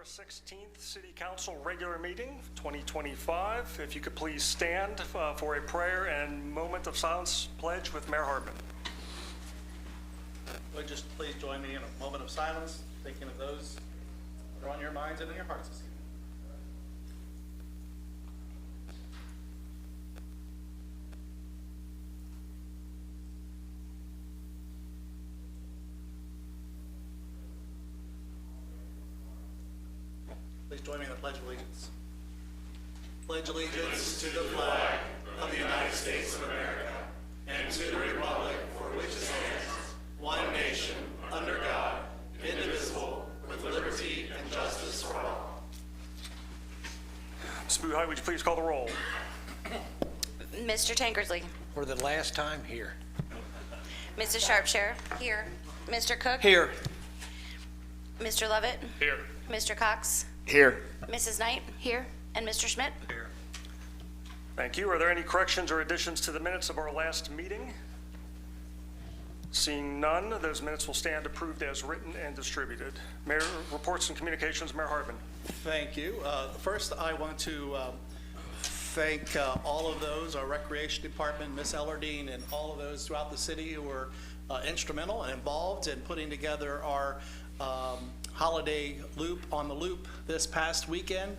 December 16th City Council regular meeting 2025. If you could please stand for a prayer and moment of silence pledge with Mayor Hardman. Would you just please join me in a moment of silence, thinking of those that are on your minds and in your hearts this evening. Please join me in the Pledge of Allegiance. Pledge allegiance to the flag of the United States of America and to the republic for which it stands, one nation, under God, indivisible, with liberty and justice for all. Ms. Buhai, would you please call the roll? Mr. Tankersley. For the last time here. Mrs. Sharpshire. Here. Mr. Cook. Here. Mr. Lovett. Here. Mr. Cox. Here. Mrs. Knight. Here. And Mr. Schmidt. Here. Thank you. Are there any corrections or additions to the minutes of our last meeting? Seeing none, those minutes will stand approved as written and distributed. Mayor, reports and communications, Mayor Hardman. Thank you. First, I want to thank all of those, our Recreation Department, Ms. Ellardine, and all of those throughout the city who were instrumental and involved in putting together our holiday loop on the loop this past weekend.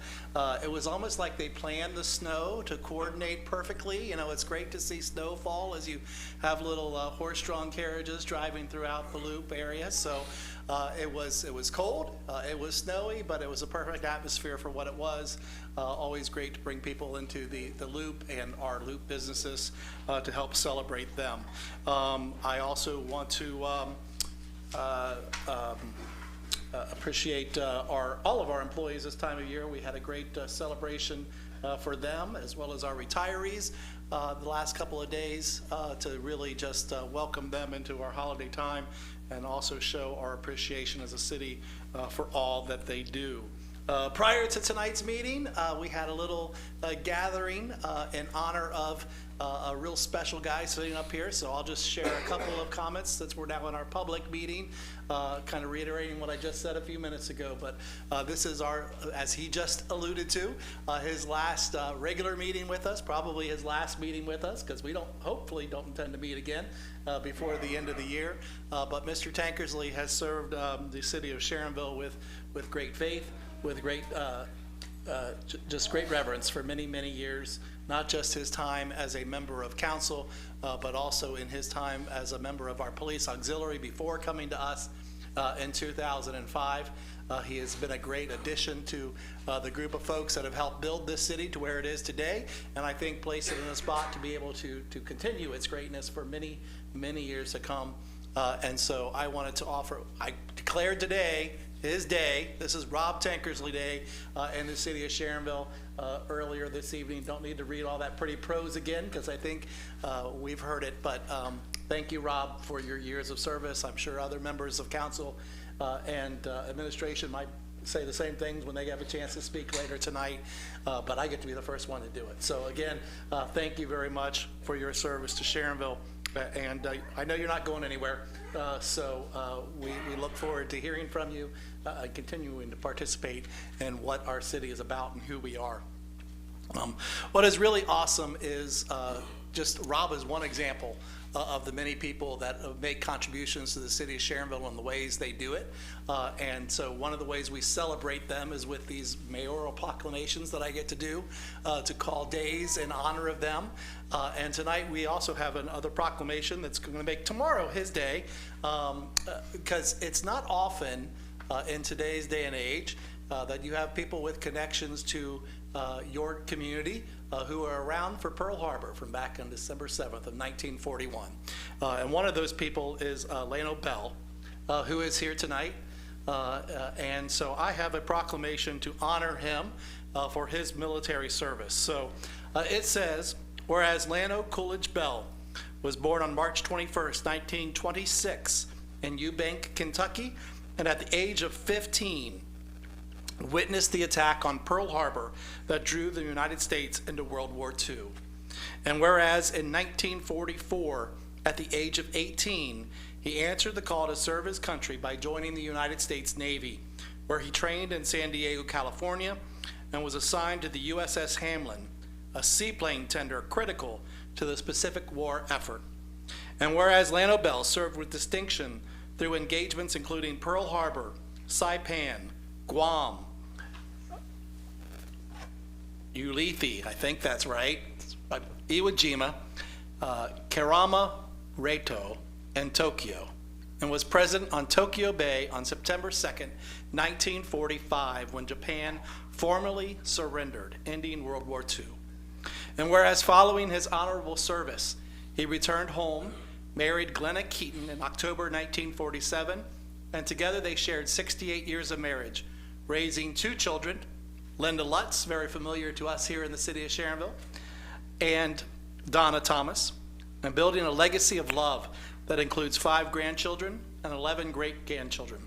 It was almost like they planned the snow to coordinate perfectly. You know, it's great to see snow fall as you have little horse-drawn carriages driving throughout the loop area. So it was cold, it was snowy, but it was a perfect atmosphere for what it was. Always great to bring people into the loop and our loop businesses to help celebrate them. I also want to appreciate all of our employees this time of year. We had a great celebration for them as well as our retirees the last couple of days to really just welcome them into our holiday time and also show our appreciation as a city for all that they do. Prior to tonight's meeting, we had a little gathering in honor of a real special guy sitting up here, so I'll just share a couple of comments since we're now in our public meeting, kind of reiterating what I just said a few minutes ago. But this is our, as he just alluded to, his last regular meeting with us, probably his last meeting with us, because we hopefully don't intend to meet again before the end of the year. But Mr. Tankersley has served the city of Sharonville with great faith, with great, just great reverence for many, many years, not just his time as a member of council, but also in his time as a member of our police auxiliary before coming to us in 2005. He has been a great addition to the group of folks that have helped build this city to where it is today, and I think place it in a spot to be able to continue its greatness for many, many years to come. And so I wanted to offer, I declared today, his day. This is Rob Tankersley Day in the city of Sharonville earlier this evening. Don't need to read all that pretty prose again because I think we've heard it, but thank you, Rob, for your years of service. I'm sure other members of council and administration might say the same things when they have a chance to speak later tonight, but I get to be the first one to do it. So again, thank you very much for your service to Sharonville. And I know you're not going anywhere, so we look forward to hearing from you and continuing to participate in what our city is about and who we are. What is really awesome is just Rob is one example of the many people that make contributions to the city of Sharonville and the ways they do it. And so one of the ways we celebrate them is with these mayoral proclamations that I get to do to call days in honor of them. And tonight we also have another proclamation that's going to make tomorrow his day, because it's not often in today's day and age that you have people with connections to your community who are around for Pearl Harbor from back on December 7th of 1941. And one of those people is Lano Bell, who is here tonight. And so I have a proclamation to honor him for his military service. So it says, whereas Lano Coolidge Bell was born on March 21st, 1926 in Eubank, Kentucky, and at the age of 15, witnessed the attack on Pearl Harbor that drew the United States into World War II. And whereas in 1944, at the age of 18, he answered the call to serve his country by joining the United States Navy, where he trained in San Diego, California, and was assigned to the USS Hamlin, a seaplane tender critical to the Pacific War effort. And whereas Lano Bell served with distinction through engagements including Pearl Harbor, Saipan, Guam, Ulithi, I think that's right, Iwo Jima, Kerama, Reto, and Tokyo, and was present on Tokyo Bay on September 2nd, 1945, when Japan formally surrendered, ending World War II. And whereas following his honorable service, he returned home, married Glenna Keaton in October 1947, and together they shared 68 years of marriage, raising 2 children, Linda Lutz, very familiar to us here in the city of Sharonville, and Donna Thomas, and building a legacy of love that includes 5 grandchildren and 11 great-grandchildren.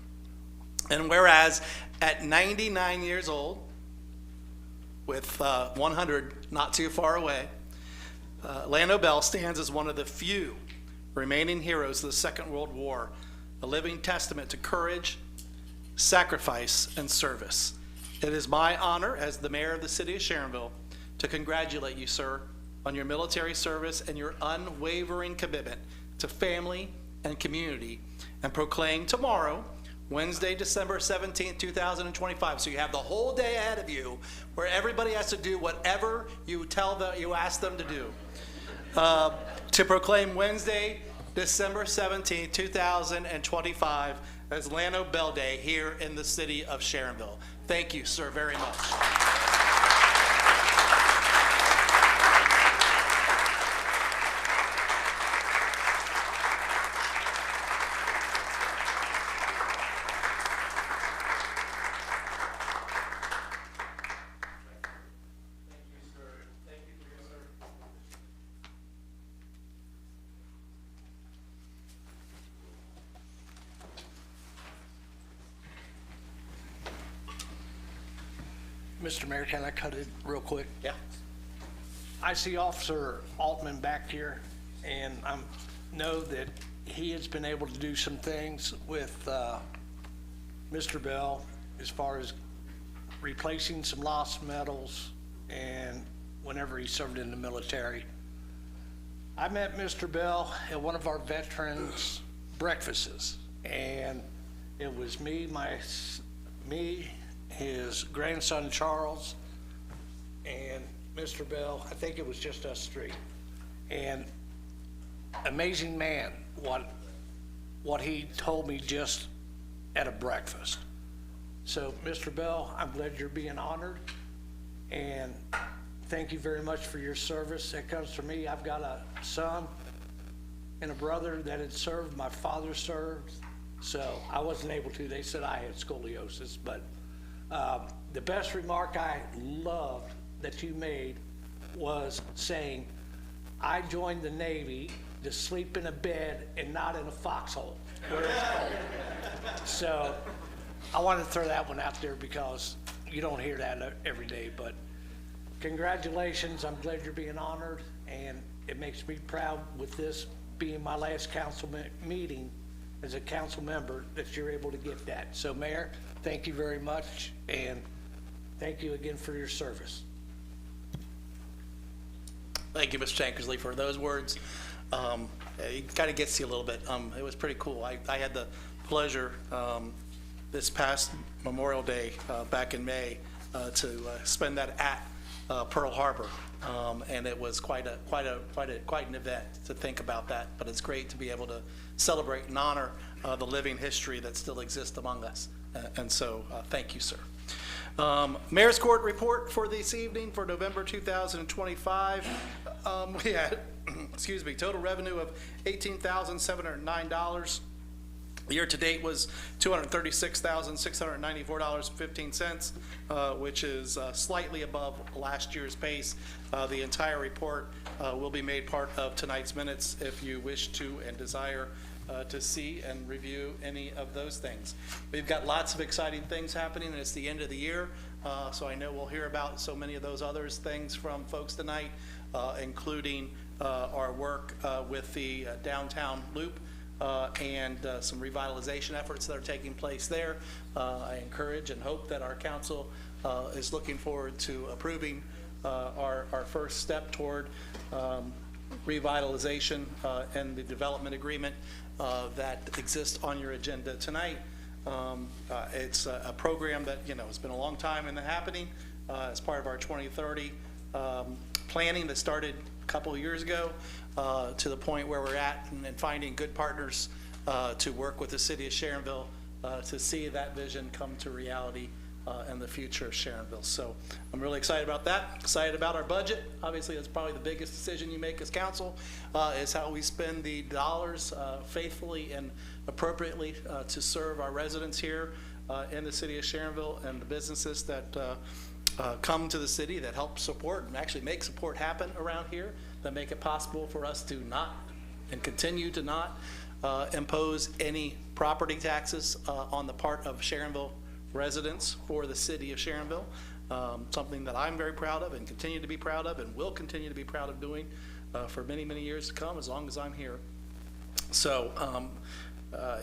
And whereas at 99 years old, with 100 not too far away, Lano Bell stands as one of the few remaining heroes of the Second World War, a living testament to courage, sacrifice, and service. It is my honor as the mayor of the city of Sharonville to congratulate you, sir, on your military service and your unwavering commitment to family and community, and proclaim tomorrow, Wednesday, December 17th, 2025. So you have the whole day ahead of you where everybody has to do whatever you ask them to do. To proclaim Wednesday, December 17th, 2025 as Lano Bell Day here in the city of Sharonville. Thank you, sir, very much. Mr. Mayor, can I cut it real quick? Yeah. I see Officer Altman back here, and I know that he has been able to do some things with Mr. Bell as far as replacing some lost medals and whenever he served in the military. I met Mr. Bell at one of our veterans breakfasts, and it was me, his grandson Charles, and Mr. Bell. I think it was just us 3. And amazing man, what he told me just at a breakfast. So Mr. Bell, I'm glad you're being honored, and thank you very much for your service. That comes from me. I've got a son and a brother that had served. My father served, so I wasn't able to. They said I had scoliosis, but the best remark I loved that you made was saying, I joined the Navy to sleep in a bed and not in a foxhole where it's cold. So I wanted to throw that one out there because you don't hear that every day, but congratulations. I'm glad you're being honored, and it makes me proud with this being my last council meeting as a council member that you're able to get that. So Mayor, thank you very much, and thank you again for your service. Thank you, Mr. Tankersley, for those words. It kind of gets you a little bit. It was pretty cool. I had the pleasure this past Memorial Day back in May to spend that at Pearl Harbor, and it was quite an event to think about that. But it's great to be able to celebrate and honor the living history that still exists among us. And so, thank you, sir. Mayor's Court report for this evening for November 2025. We had, total revenue of $18,709. The year-to-date was $236,694.15, which is slightly above last year's pace. The entire report will be made part of tonight's minutes if you wish to and desire to see and review any of those things. We've got lots of exciting things happening, and it's the end of the year, so I know we'll hear about so many of those other things from folks tonight, including our work with the downtown loop and some revitalization efforts that are taking place there. I encourage and hope that our council is looking forward to approving our first step toward revitalization and the development agreement that exists on your agenda tonight. It's a program that, it's been a long time in the happening as part of our 2030 planning that started a couple of years ago to the point where we're at and finding good partners to work with the city of Sharonville to see that vision come to reality in the future of Sharonville. So I'm really excited about that, excited about our budget. Obviously, that's probably the biggest decision you make as council, is how we spend the dollars faithfully and appropriately to serve our residents here in the city of Sharonville and the businesses that come to the city that help support and actually make support happen around here, that make it possible for us to not and continue to not impose any property taxes on the part of Sharonville residents for the city of Sharonville. Something that I'm very proud of and continue to be proud of and will continue to be proud of doing for many, many years to come, as long as I'm here. So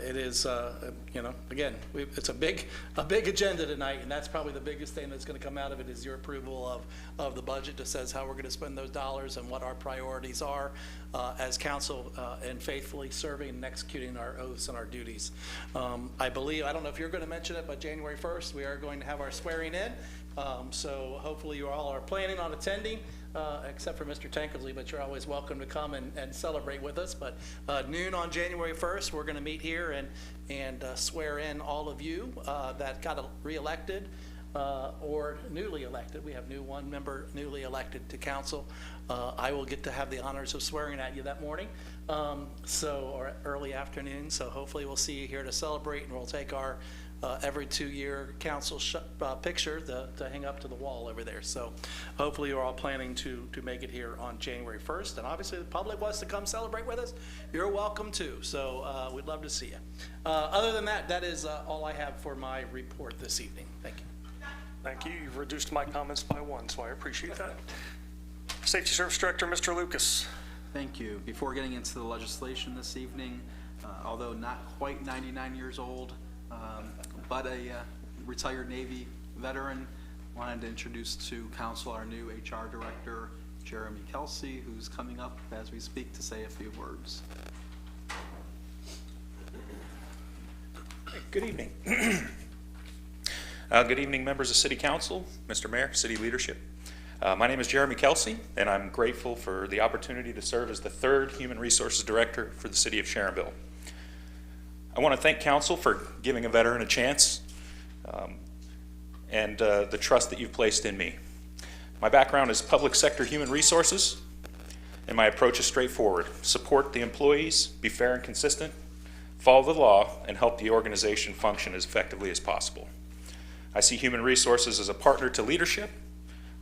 it is, again, it's a big agenda tonight, and that's probably the biggest thing that's going to come out of it is your approval of the budget that says how we're going to spend those dollars and what our priorities are as council and faithfully serving and executing our oaths and our duties. I believe, I don't know if you're going to mention it, but January 1st, we are going to have our swearing in. So hopefully you all are planning on attending, except for Mr. Tankersley, but you're always welcome to come and celebrate with us. But noon on January 1st, we're going to meet here and swear in all of you that got reelected or newly elected. We have one member newly elected to council. I will get to have the honors of swearing at you that morning, or early afternoon. So hopefully we'll see you here to celebrate, and we'll take our every 2-year council picture to hang up to the wall over there. So hopefully you're all planning to make it here on January 1st. And obviously the public wants to come celebrate with us. You're welcome too. So we'd love to see you. Other than that, that is all I have for my report this evening. Thank you. Thank you. You've reduced my comments by 1, so I appreciate that. Safety Service Director, Mr. Lucas. Thank you. Before getting into the legislation this evening, although not quite 99 years old, but a retired Navy veteran, wanted to introduce to council our new HR Director, Jeremy Kelsey, who's coming up as we speak to say a few words. Good evening. Good evening, members of City Council, Mr. Mayor, City Leadership. My name is Jeremy Kelsey, and I'm grateful for the opportunity to serve as the 3rd Human Resources Director for the City of Sharonville. I want to thank Council for giving a veteran a chance and the trust that you've placed in me. My background is public sector human resources, and my approach is straightforward. Support the employees, be fair and consistent, follow the law, and help the organization function as effectively as possible. I see human resources as a partner to leadership,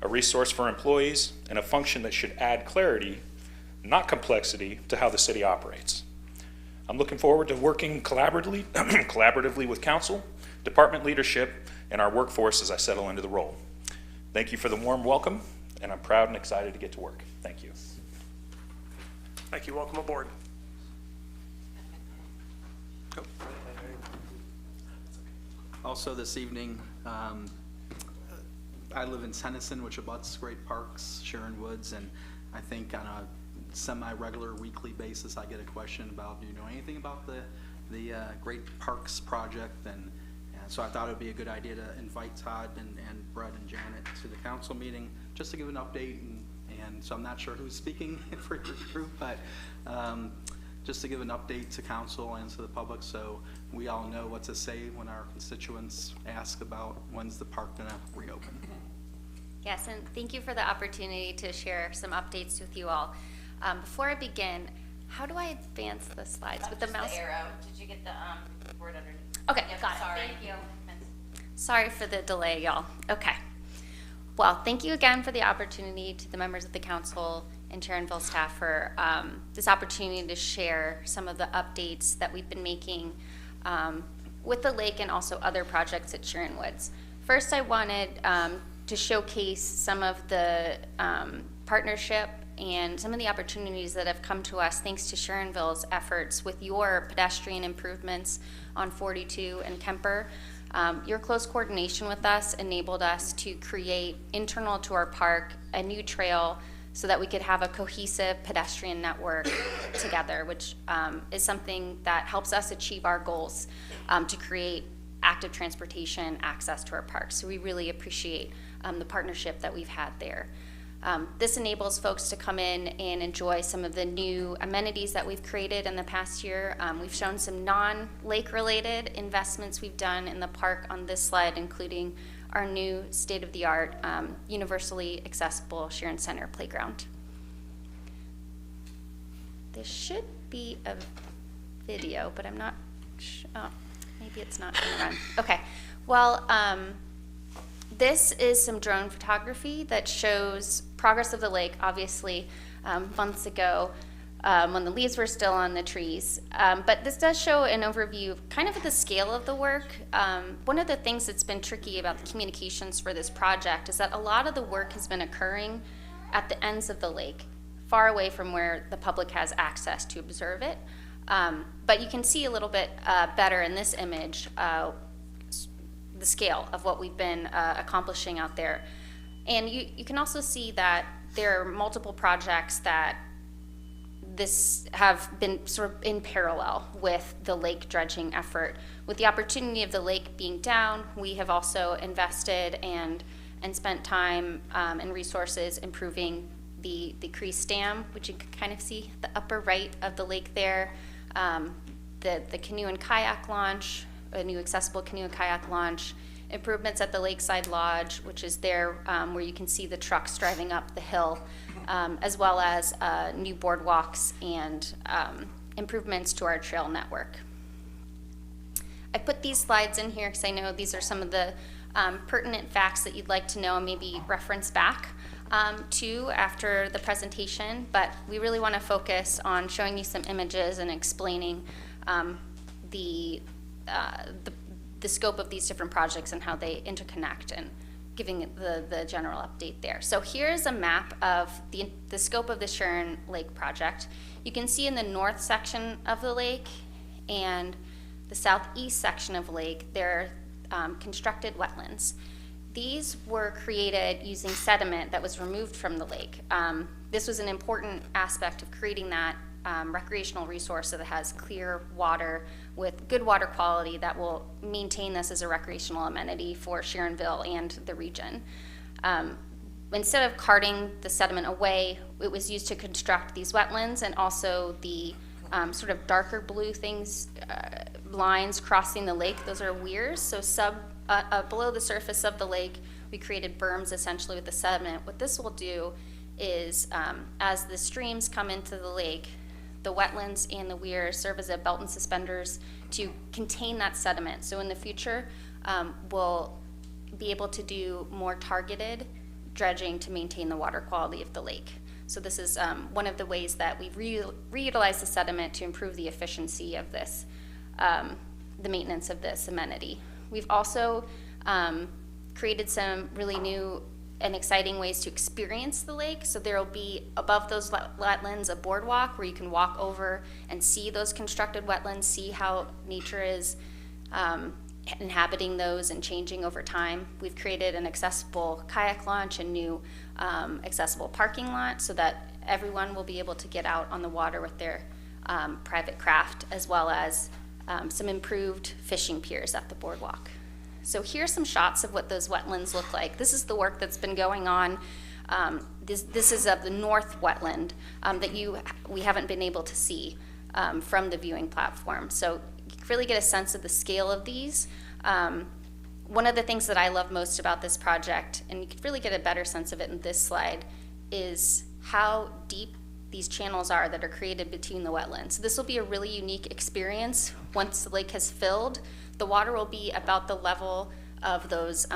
a resource for employees, and a function that should add clarity, not complexity, to how the city operates. I'm looking forward to working collaboratively with council, department leadership, and our workforce as I settle into the role. Thank you for the warm welcome, and I'm proud and excited to get to work. Thank you. Thank you. Welcome aboard. Go. Also this evening, I live in Tennyson, which abuts Great Parks, Sharon Woods, and I think on a semi-regular weekly basis I get a question about, do you know anything about the Great Parks project? And so I thought it would be a good idea to invite Todd and Brett and Janet to the council meeting just to give an update, and so I'm not sure who's speaking for your group, but just to give an update to council and to the public so we all know what to say when our constituents ask about when's the park gonna reopen. Yes, and thank you for the opportunity to share some updates with you all. Before I begin, how do I advance the slides? With the mouse? The arrow. Did you get the word underneath? Okay, Yep, got it. sorry. Thank you. Sorry for the delay, y'all. Okay. Well, thank you again for the opportunity to the members of the council and Sharonville staff for this opportunity to share some of the updates that we've been making with the lake and also other projects at Sharon Woods. First, I wanted to showcase some of the partnership and some of the opportunities that have come to us thanks to Sharonville's efforts with your pedestrian improvements on 42 and Kemper. Your close coordination with us enabled us to create internal to our park a new trail so that we could have a cohesive pedestrian network together, which is something that helps us achieve our goals to create active transportation access to our parks. So we really appreciate the partnership that we've had there. This enables folks to come in and enjoy some of the new amenities that we've created in the past year. We've shown some non-lake related investments we've done in the park on this slide, including our new state-of-the-art universally accessible Sharon Center playground. This should be a video, but I'm not sure. Oh, maybe it's not going to run. Okay. Well, this is some drone photography that shows progress of the lake, obviously, months ago when the leaves were still on the trees. But this does show an overview of kind of the scale of the work. One of the things that's been tricky about the communications for this project is that a lot of the work has been occurring at the ends of the lake, far away from where the public has access to observe it. But you can see a little bit better in this image the scale of what we've been accomplishing out there. And you can also see that there are multiple projects that this have been sort of in parallel with the lake dredging effort. With the opportunity of the lake being down, we have also invested and spent time and resources improving the crease dam, which you can kind of see the upper right of the lake there, the canoe and kayak launch, a new accessible canoe and kayak launch, improvements at the Lakeside Lodge, which is there where you can see the trucks driving up the hill, as well as new boardwalks and improvements to our trail network. I put these slides in here because I know these are some of the pertinent facts that you'd like to know and maybe reference back to after the presentation, but we really want to focus on showing you some images and explaining the scope of these different projects and how they interconnect and giving the general update there. So here's a map of the scope of the Sharon Lake project. You can see in the north section of the lake and the southeast section of the lake, there are constructed wetlands. These were created using sediment that was removed from the lake. This was an important aspect of creating that recreational resource that has clear water with good water quality that will maintain this as a recreational amenity for Sharonville and the region. Instead of carting the sediment away, it was used to construct these wetlands and also the sort of darker blue things, lines crossing the lake. Those are weirs. So below the surface of the lake, we created berms essentially with the sediment. What this will do is as the streams come into the lake, the wetlands and the weirs serve as a belt and suspenders to contain that sediment. So in the future, we'll be able to do more targeted dredging to maintain the water quality of the lake. So this is one of the ways that we've reutilized the sediment to improve the efficiency of this, the maintenance of this amenity. We've also created some really new and exciting ways to experience the lake. So there will be above those wetlands a boardwalk where you can walk over and see those constructed wetlands, see how nature is inhabiting those and changing over time. We've created an accessible kayak launch and new accessible parking lot so that everyone will be able to get out on the water with their private craft, as well as some improved fishing piers at the boardwalk. So here's some shots of what those wetlands look like. This is the work that's been going on. This is of the north wetland that we haven't been able to see from the viewing platform. So you can really get a sense of the scale of these. One of the things that I love most about this project, and you can really get a better sense of it in this slide, is how deep these channels are that are created between the wetlands. So this will be a really unique experience. Once the lake has filled, the water will be about the level of those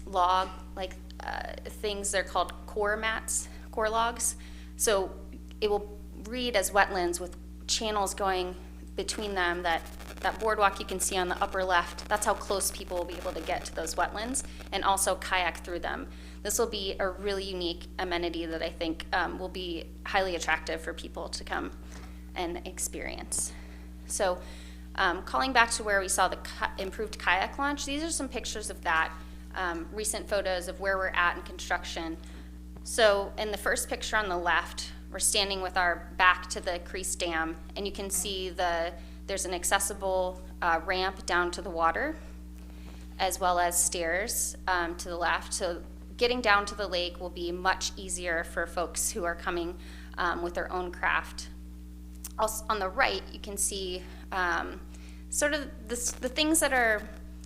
log-like things. They're called core logs. So it will read as wetlands with channels going between them, that boardwalk you can see on the upper left, that's how close people will be able to get to those wetlands, and also kayak through them. This will be a really unique amenity that I think will be highly attractive for people to come and experience. So calling back to where we saw the improved kayak launch, these are some pictures of that, recent photos of where we're at in construction. So in the first picture on the left, we're standing with our back to the Crease Dam, and you can see there's an accessible ramp down to the water, as well as stairs to the left. So getting down to the lake will be much easier for folks who are coming with their own craft. Also, on the right, you can see sort of the things that are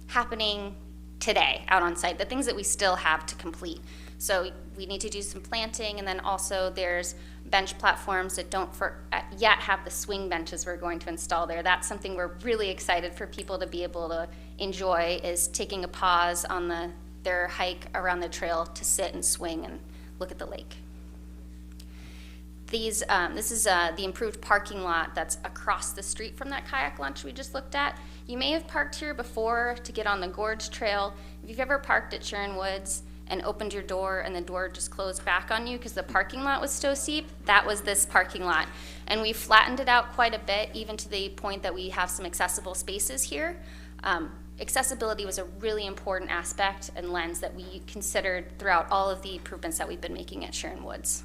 happening today out on site, the things that we still have to complete. So we need to do some planting, and then also there's bench platforms that don't yet have the swing benches we're going to install there. That's something we're really excited for people to be able to enjoy, is taking a pause on their hike around the trail to sit and swing and look at the lake. This is the improved parking lot that's across the street from that kayak launch we just looked at. You may have parked here before to get on the Gorge Trail. If you've ever parked at Sharon Woods and opened your door and the door just closed back on you because the parking lot was so steep, that was this parking lot. And we flattened it out quite a bit, even to the point that we have some accessible spaces here. Accessibility was a really important aspect and lens that we considered throughout all of the improvements that we've been making at Sharon Woods.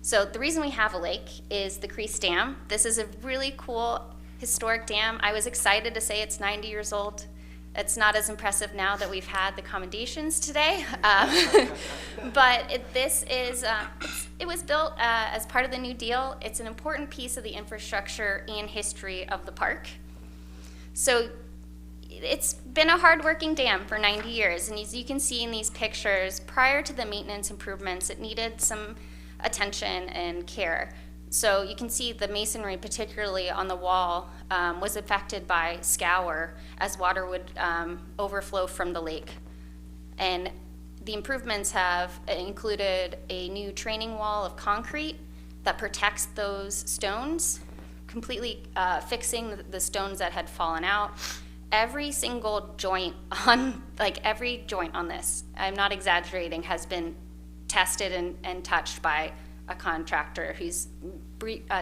So the reason we have a lake is the Crease Dam. This is a really cool historic dam. I was excited to say it's 90 years old. It's not as impressive now that we've had the commendations today, but it was built as part of the New Deal. It's an important piece of the infrastructure and history of the park. So it's been a hard-working dam for 90 years, and as you can see in these pictures, prior to the maintenance improvements, it needed some attention and care. So you can see the masonry, particularly on the wall, was affected by scour as water would overflow from the lake. And the improvements have included a new training wall of concrete that protects those stones, completely fixing the stones that had fallen out. Every single joint on, every joint on this, I'm not exaggerating, has been tested and touched by a contractor who's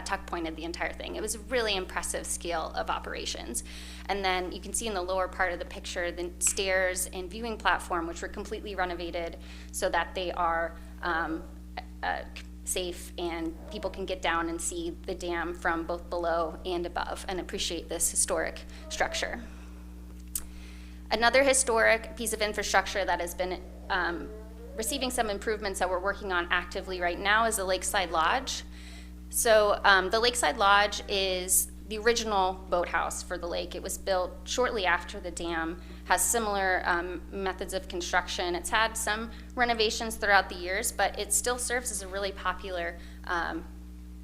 tuck pointed the entire thing. It was a really impressive scale of operations. And then you can see in the lower part of the picture the stairs and viewing platform, which were completely renovated so that they are safe and people can get down and see the dam from both below and above and appreciate this historic structure. Another historic piece of infrastructure that has been receiving some improvements that we're working on actively right now is the Lakeside Lodge. So the Lakeside Lodge is the original boathouse for the lake. It was built shortly after the dam, has similar methods of construction. It's had some renovations throughout the years, but it still serves as a really popular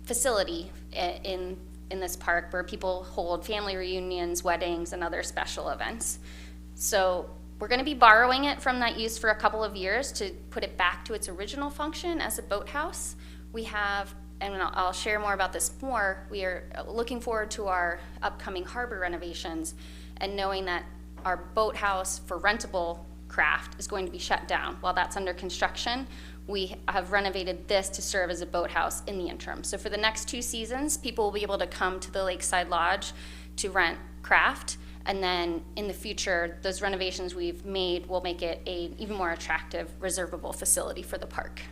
facility in this park where people hold family reunions, weddings, and other special events. So we're going to be borrowing it from that use for a couple of years to put it back to its original function as a boathouse. We have, and I'll share more about this more, we are looking forward to our upcoming harbor renovations and knowing that our boathouse for rentable craft is going to be shut down. While that's under construction, we have renovated this to serve as a boathouse in the interim. So for the next 2 seasons, people will be able to come to the Lakeside Lodge to rent craft. And then in the future, those renovations we've made will make it an even more attractive, reservable facility for the park.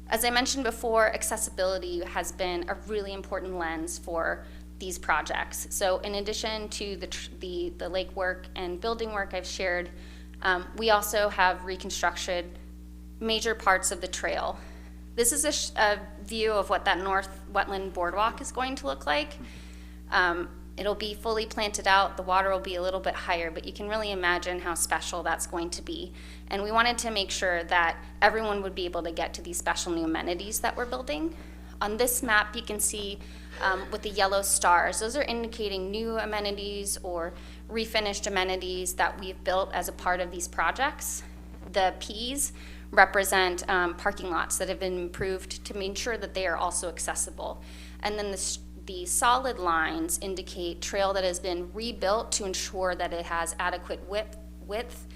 As I mentioned before, accessibility has been a really important lens for these projects. So in addition to the lake work and building work I've shared, we also have reconstructed major parts of the trail. This is a view of what that North Wetland Boardwalk is going to look like. It'll be fully planted out, the water will be a little bit higher, but you can really imagine how special that's going to be. And we wanted to make sure that everyone would be able to get to these special new amenities that we're building. On this map, you can see with the yellow stars, those are indicating new amenities or refinished amenities that we've built as a part of these projects. The P's represent parking lots that have been improved to make sure that they are also accessible. And then the the solid lines indicate trail that has been rebuilt to ensure that it has adequate width,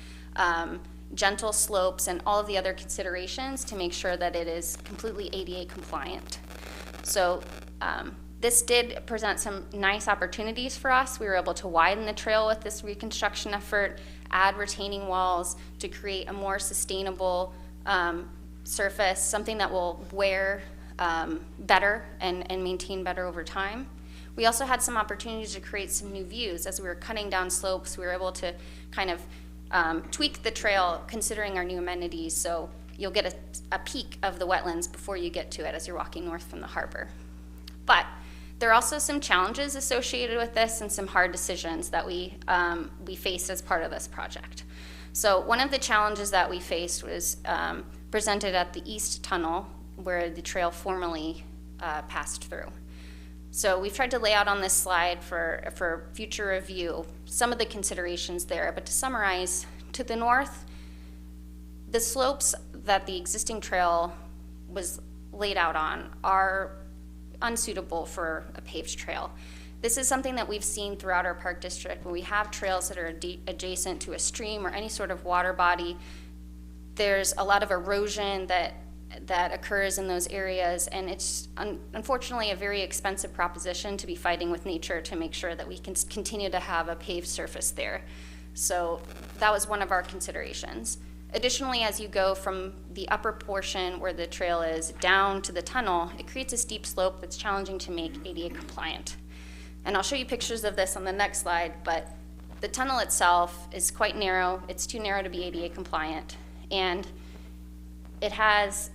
gentle slopes, and all of the other considerations to make sure that it is completely ADA compliant. So this did present some nice opportunities for us. We were able to widen the trail with this reconstruction effort, add retaining walls to create a more sustainable surface, something that will wear better and maintain better over time. We also had some opportunities to create some new views. As we were cutting down slopes, we were able to kind of tweak the trail considering our new amenities, so you'll get a peek of the wetlands before you get to it as you're walking north from the harbor. But there are also some challenges associated with this and some hard decisions that we faced as part of this project. So one of the challenges that we faced was presented at the East Tunnel, where the trail formerly passed through. So we've tried to lay out on this slide for future review some of the considerations there, but to summarize, to the north, the slopes that the existing trail was laid out on are unsuitable for a paved trail. This is something that we've seen throughout our park district. When we have trails that are adjacent to a stream or any sort of water body, there's a lot of erosion that occurs in those areas, and it's unfortunately a very expensive proposition to be fighting with nature to make sure that we can continue to have a paved surface there. So that was one of our considerations. Additionally, as you go from the upper portion where the trail is down to the tunnel, it creates a steep slope that's challenging to make ADA compliant. And I'll show you pictures of this on the next slide, but the tunnel itself is quite narrow. It's too narrow to be ADA compliant, and it has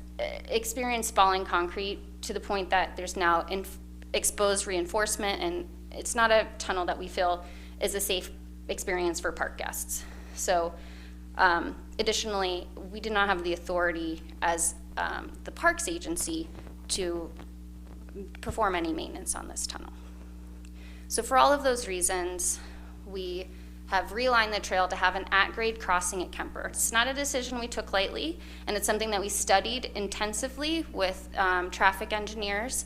experienced falling concrete to the point that there's now exposed reinforcement, and it's not a tunnel that we feel is a safe experience for park guests. So additionally, we do not have the authority as the parks agency to perform any maintenance on this tunnel. So for all of those reasons, we have realigned the trail to have an at-grade crossing at Kemper. It's not a decision we took lightly, and it's something that we studied intensively with traffic engineers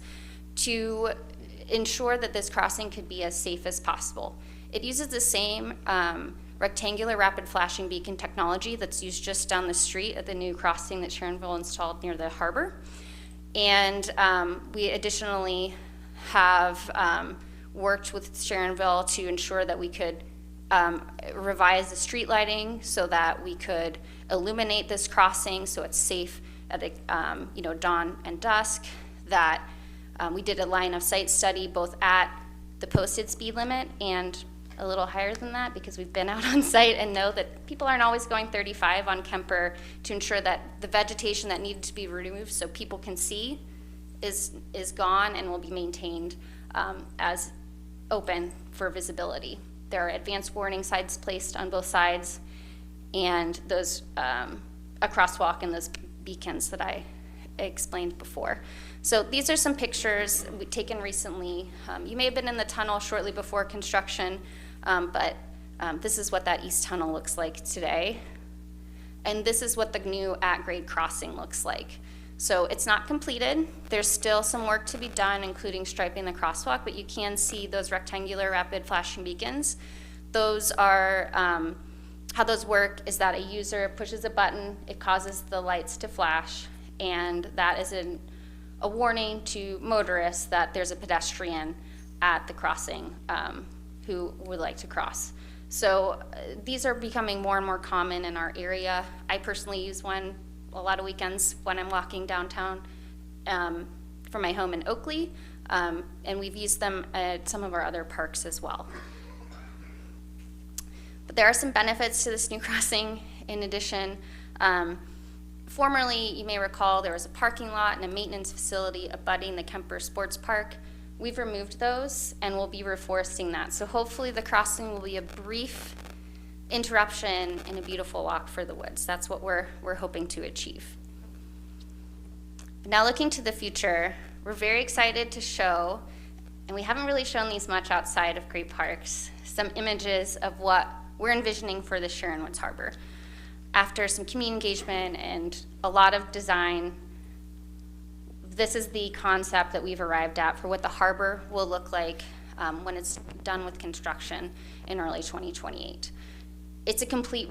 to ensure that this crossing could be as safe as possible. It uses the same rectangular rapid flashing beacon technology that's used just down the street at the new crossing that Sharonville installed near the harbor. And we additionally have worked with Sharonville to ensure that we could revise the street lighting so that we could illuminate this crossing so it's safe at dawn and dusk, that we did a line of sight study both at the posted speed limit and a little higher than that, because we've been out on site and know that people aren't always going 35 on Kemper, to ensure that the vegetation that needed to be removed so people can see is gone and will be maintained as open for visibility. There are advanced warning signs placed on both sides, and those a crosswalk and those beacons that I explained before. So these are some pictures we've taken recently. You may have been in the tunnel shortly before construction, but this is what that east tunnel looks like today. And this is what the new at-grade crossing looks like. So it's not completed. There's still some work to be done, including striping the crosswalk, but you can see those rectangular rapid flashing beacons. Those are, how those work is that a user pushes a button, it causes the lights to flash, and that is a warning to motorists that there's a pedestrian at the crossing who would like to cross. So these are becoming more and more common in our area. I personally use one a lot of weekends when I'm walking downtown from my home in Oakley, and we've used them at some of our other parks as well. But there are some benefits to this new crossing. In addition, formerly, you may recall, there was a parking lot and a maintenance facility abutting the Kemper Sports Park. We've removed those, and we'll be reforesting that. So hopefully the crossing will be a brief interruption and a beautiful walk for the woods. That's what we're hoping to achieve. Now looking to the future, we're very excited to show, and we haven't really shown these much outside of great parks, some images of what we're envisioning for the Sharon Woods Harbor. After some community engagement and a lot of design, this is the concept that we've arrived at for what the harbor will look like when it's done with construction in early 2028. It's a complete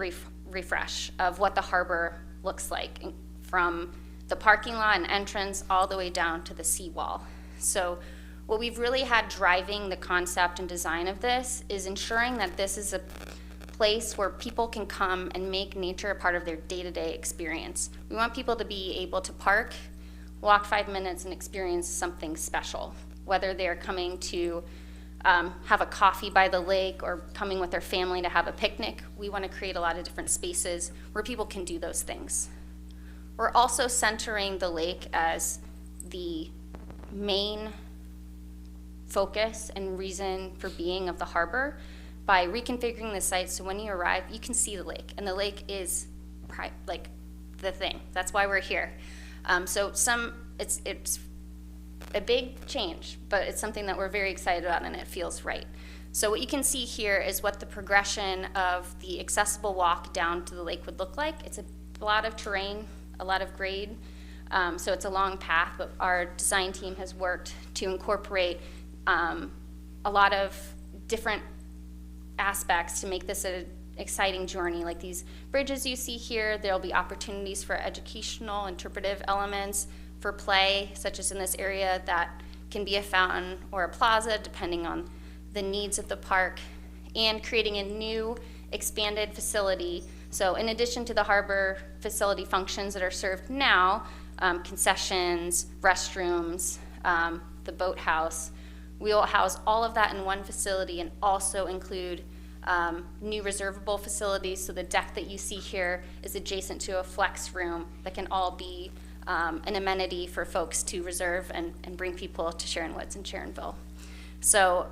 refresh of what the harbor looks like, from the parking lot and entrance all the way down to the seawall. So what we've really had driving the concept and design of this is ensuring that this is a place where people can come and make nature a part of their day-to-day experience. We want people to be able to park, walk 5 minutes, and experience something special, whether they're coming to have a coffee by the lake or coming with their family to have a picnic. We want to create a lot of different spaces where people can do those things. We're also centering the lake as the main focus and reason for being of the harbor by reconfiguring the site so when you arrive, you can see the lake, and the lake is like the thing. That's why we're here. It's a big change, but it's something that we're very excited about, and it feels right. So what you can see here is what the progression of the accessible walk down to the lake would look like. It's a lot of terrain, a lot of grade, so it's a long path, but our design team has worked to incorporate a lot of different aspects to make this an exciting journey. Like these bridges you see here, there'll be opportunities for educational, interpretive elements, for play, such as in this area, that can be a fountain or a plaza, depending on the needs of the park, and creating a new expanded facility. So in addition to the harbor facility functions that are served now, concessions, restrooms, the boathouse, we will house all of that in one facility and also include new reservable facilities. So the deck that you see here is adjacent to a flex room that can all be an amenity for folks to reserve and bring people to Sharon Woods and Sharonville. So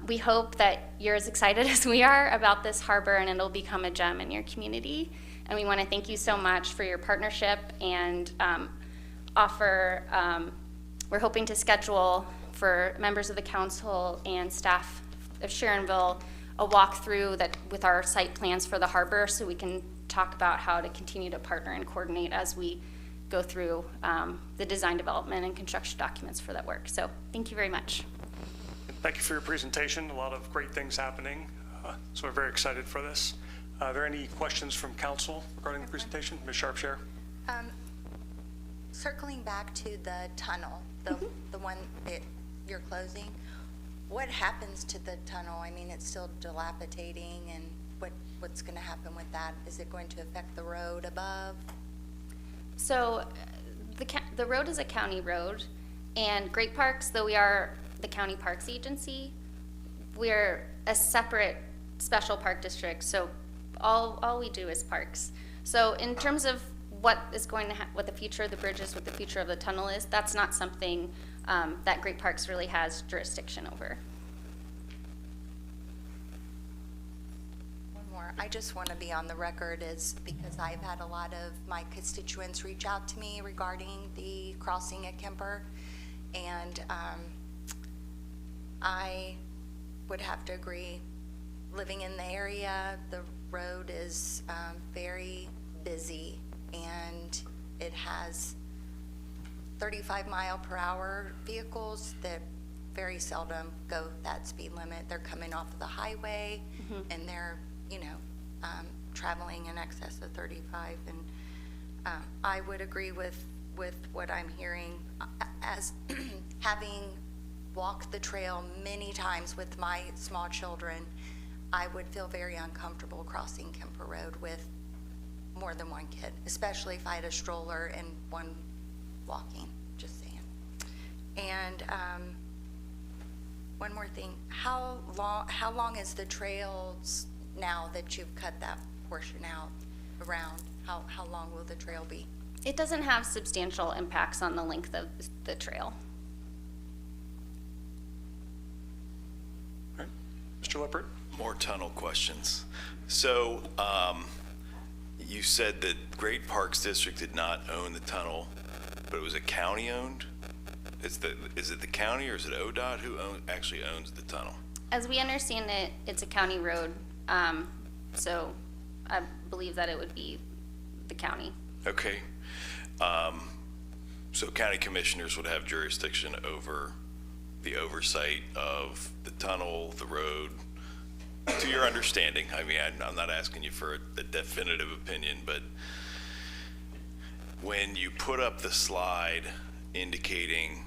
we hope that you're as excited as we are about this harbor, and it'll become a gem in your community. And we want to thank you so much for your partnership and we're hoping to schedule for members of the council and staff of Sharonville a walkthrough that with our site plans for the harbor, so we can talk about how to continue to partner and coordinate as we go through the design development and construction documents for that work. So thank you very much. Thank you for your presentation. A lot of great things happening. So we're very excited for this. Are there any questions from council regarding the presentation? Ms. Sharpshire? Circling back to the tunnel, the one that you're closing, what happens to the tunnel? I mean, it's still dilapidating, and what's going to happen with that? Is it going to affect the road above? So the road is a county road, and Great Parks, though we are the county parks agency, we're a separate special park district, so all we do is parks. So in terms of what is going to what the future of the bridge is, what the future of the tunnel is, that's not something that Great Parks really has jurisdiction over. One more. I just want to be on the record is because I've had a lot of my constituents reach out to me regarding the crossing at Kemper, and I would have to agree. Living in the area, the road is very busy, and it has 35-mile-per-hour vehicles that very seldom go that speed limit. They're coming off of the highway, and they're, traveling in excess of 35. And I would agree with what I'm hearing. As having walked the trail many times with my small children, I would feel very uncomfortable crossing Kemper Road with more than one kid, especially if I had a stroller and one walking, just saying. And one more thing, how long is the trails now that you've cut that portion out around? How long will the trail be? It doesn't have substantial impacts on the length of the trail. Okay. Mr. Lippert? More tunnel questions. So you said that Great Parks District did not own the tunnel, but it was a county-owned? Is it the county, or is it ODOT who actually owns the tunnel? As we understand it, it's a county road, so I believe that it would be the county. Okay. So county commissioners would have jurisdiction over the oversight of the tunnel, the road, to your understanding. I mean, I'm not asking you for a definitive opinion, but when you put up the slide indicating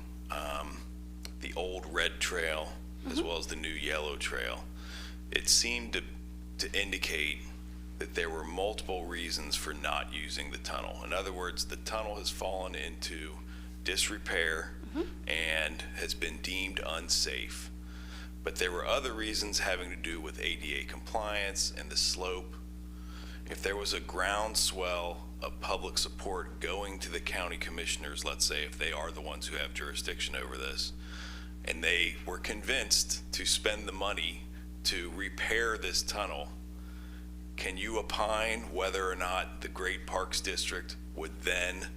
the old red trail as well as the new yellow trail, it seemed to indicate that there were multiple reasons for not using the tunnel. In other words, the tunnel has fallen into disrepair and has been deemed unsafe. But there were other reasons having to do with ADA compliance and the slope. If there was a groundswell of public support going to the county commissioners, let's say if they are the ones who have jurisdiction over this, and they were convinced to spend the money to repair this tunnel, can you opine whether or not the Great Parks District would then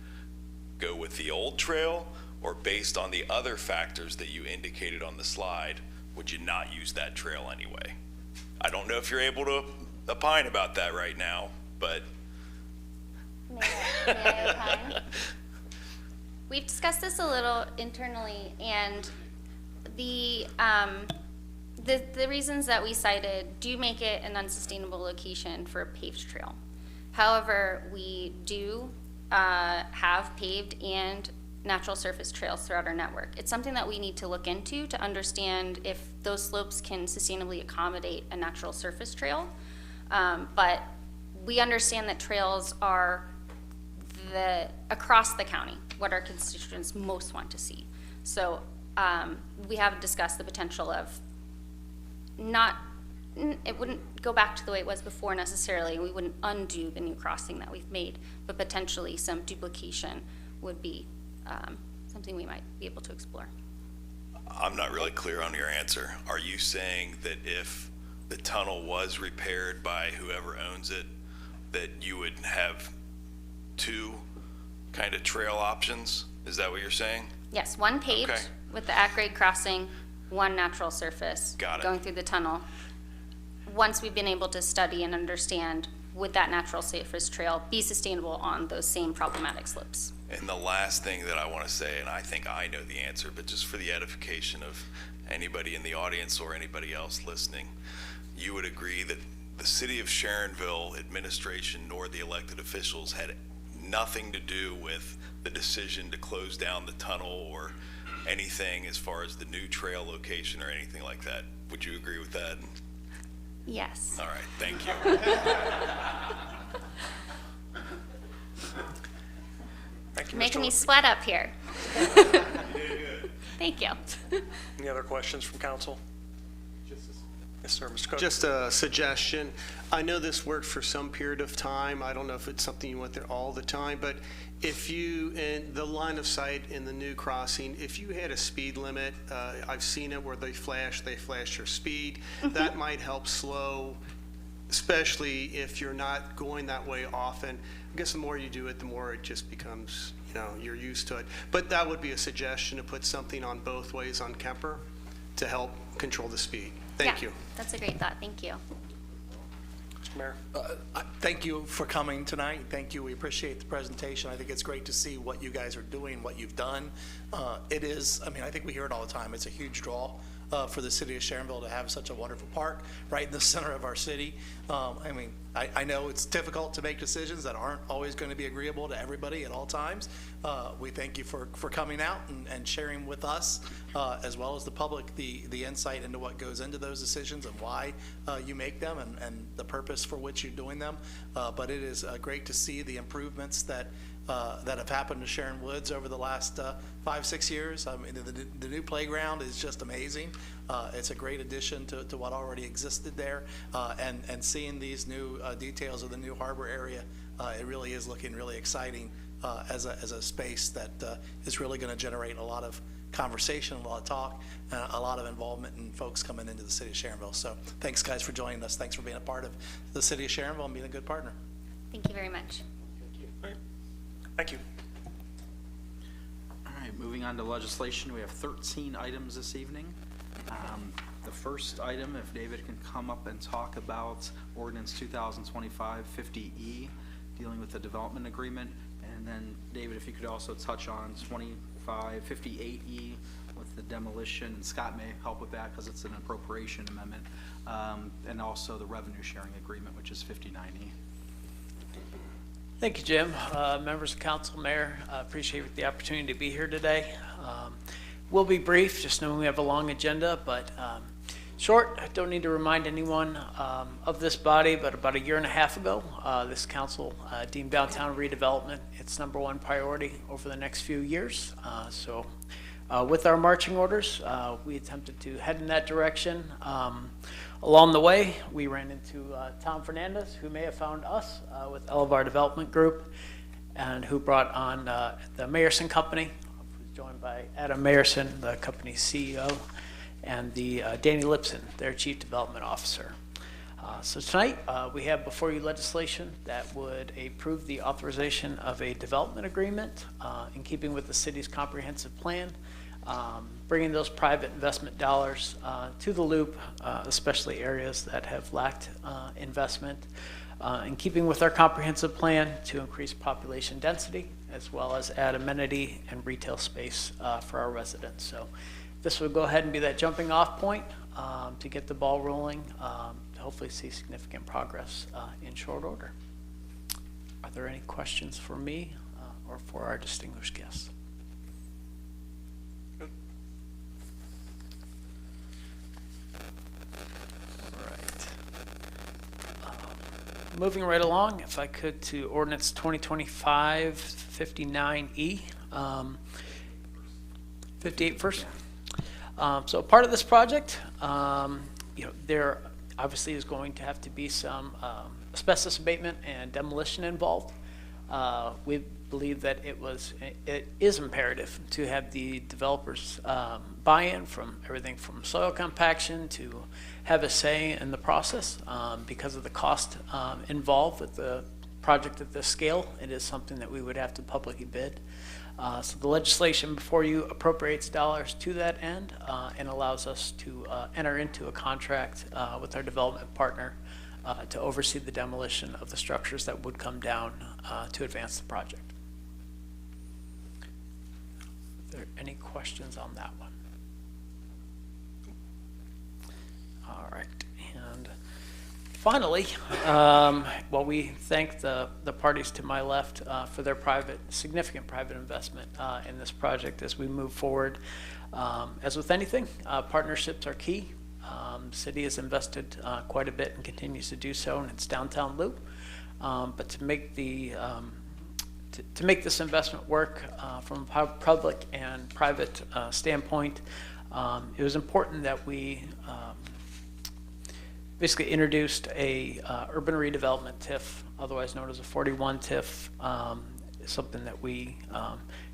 go with the old trail, or based on the other factors that you indicated on the slide, would you not use that trail anyway? I don't know if you're able to opine about that right now, but. May I opine? We've discussed this a little internally, and the reasons that we cited do make it an unsustainable location for a paved trail. However, we do have paved and natural surface trails throughout our network. It's something that we need to look into to understand if those slopes can sustainably accommodate a natural surface trail. But we understand that trails are across the county, what our constituents most want to see. So we have discussed the potential of it wouldn't go back to the way it was before necessarily, and we wouldn't undo the new crossing that we've made, but potentially some duplication would be something we might be able to explore. I'm not really clear on your answer. Are you saying that if the tunnel was repaired by whoever owns it, that you would have two kind of trail options? Is that what you're saying? Yes, one paved Okay. with the at-grade crossing, one natural surface. Got it. Going through the tunnel. Once we've been able to study and understand, would that natural surface trail be sustainable on those same problematic slopes? And the last thing that I want to say, and I think I know the answer, but just for the edification of anybody in the audience or anybody else listening, you would agree that the city of Sharonville administration nor the elected officials had nothing to do with the decision to close down the tunnel or anything as far as the new trail location or anything like that. Would you agree with that? Yes. All right, thank you. Thank you, Making me Mr. sweat up here. Thank you. Any other questions from council? Yes, sir, Mr. Cook. Just a suggestion. I know this worked for some period of time. I don't know if it's something you want there all the time, but if you, in the line of sight in the new crossing, if you had a speed limit, I've seen it where they flash your speed. That might help slow, especially if you're not going that way often. I guess the more you do it, the more it just becomes, you're used to it. But that would be a suggestion, to put something on both ways on Kemper to help control the speed. Thank Yeah, you. that's a great thought. Thank you. Mr. Mayor. Thank you for coming tonight. Thank you. We appreciate the presentation. I think it's great to see what you guys are doing, what you've done. It is, I think we hear it all the time. It's a huge draw for the city of Sharonville to have such a wonderful park right in the center of our city. I know it's difficult to make decisions that aren't always going to be agreeable to everybody at all times. We thank you for coming out and sharing with us, as well as the public, the insight into what goes into those decisions and why you make them and the purpose for which you're doing them. But it is great to see the improvements that have happened to Sharon Woods over the last 5-6 years. The new playground is just amazing. It's a great addition to what already existed there, and seeing these new details of the new harbor area, it really is looking really exciting as a space that is really going to generate a lot of conversation, a lot of talk, and a lot of involvement in folks coming into the city of Sharonville. So thanks, guys, for joining us. Thanks for being a part of the city of Sharonville and being a good partner. Thank you very much. Thank you. All right, moving on to legislation, we have 13 items this evening. The first item, if David can come up and talk about ordinance 2025-50E, dealing with the development agreement. And then, David, if you could also touch on 2558E with the demolition, and Scott may help with that because it's an appropriation amendment, and also the revenue sharing agreement, which is 59E. Thank you, Jim. Members of council, mayor, appreciate the opportunity to be here today. We'll be brief, just knowing we have a long agenda, but short. I don't need to remind anyone of this body, but about a year and a half ago, this council deemed downtown redevelopment its #1 priority over the next few years. So with our marching orders, we attempted to head in that direction. Along the way, we ran into Tom Fernandez, who may have found us with Elevar Development Group, and who brought on the Mayerson Company, who's joined by Adam Mayerson, the company's CEO, and the Danny Lipson, their Chief Development Officer. So tonight, we have before you legislation that would approve the authorization of a development agreement in keeping with the city's comprehensive plan, bringing those private investment dollars to the loop, especially areas that have lacked investment, in keeping with our comprehensive plan to increase population density, as well as add amenity and retail space for our residents. So this will go ahead and be that jumping off point to get the ball rolling, to hopefully see significant progress in short order. Are there any questions for me or for our distinguished guests? Moving right along, if I could, to ordinance 2025-59E, 58 first. So part of this project, there obviously is going to have to be some asbestos abatement and demolition involved. We believe that it is imperative to have the developers buy-in from everything from soil compaction to have a say in the process because of the cost involved with the project at this scale. It is something that we would have to publicly bid. So the legislation before you appropriates dollars to that end and allows us to enter into a contract with our development partner to oversee the demolition of the structures that would come down to advance the project. Are there any questions on that one? All right, and finally, we thank the parties to my left for their significant private investment in this project as we move forward. As with anything, partnerships are key. The city has invested quite a bit and continues to do so in its downtown loop. But to make this investment work from a public and private standpoint, it was important that we basically introduced a urban redevelopment TIF, otherwise known as a 41 TIF, something that we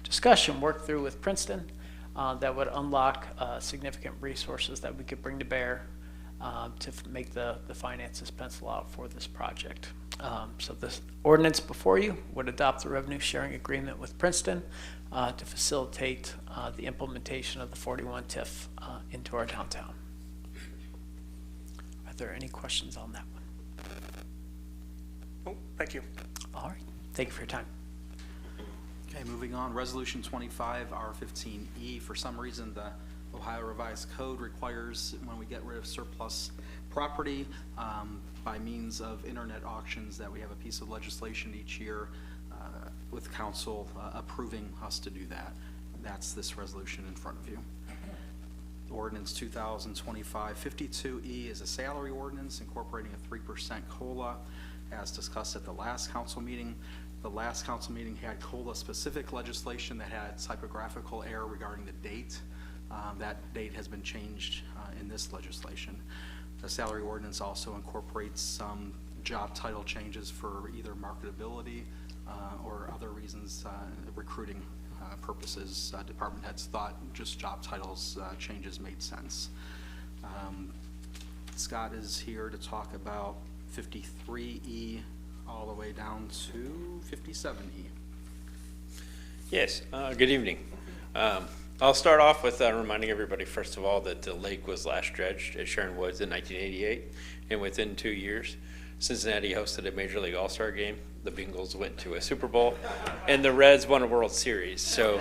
discussed and worked through with Princeton that would unlock significant resources that we could bring to bear to make the finances pencil out for this project. So this ordinance before you would adopt the revenue sharing agreement with Princeton to facilitate the implementation of the 41 TIF into our downtown. Are there any questions on that one? Oh, thank you. All right, thank you for your time. Okay, moving on, Resolution 25R15E. For some reason, the Ohio Revised Code requires when we get rid of surplus property by means of internet auctions that we have a piece of legislation each year with council approving us to do that. That's this resolution in front of you. Ordinance 2025-52E is a salary ordinance incorporating a 3% COLA as discussed at the last council meeting. The last council meeting had COLA-specific legislation that had typographical error regarding the date. That date has been changed in this legislation. The salary ordinance also incorporates some job title changes for either marketability or other reasons, recruiting purposes. Department heads thought just job titles changes made sense. Scott is here to talk about 53E all the way down to 57E. Yes, good evening. I'll start off with reminding everybody, first of all, that the lake was last dredged at Sharon Woods in 1988 and within 2 years. Cincinnati hosted a Major League All-Star game. The Bengals went to a Super Bowl, and the Reds won a World Series. So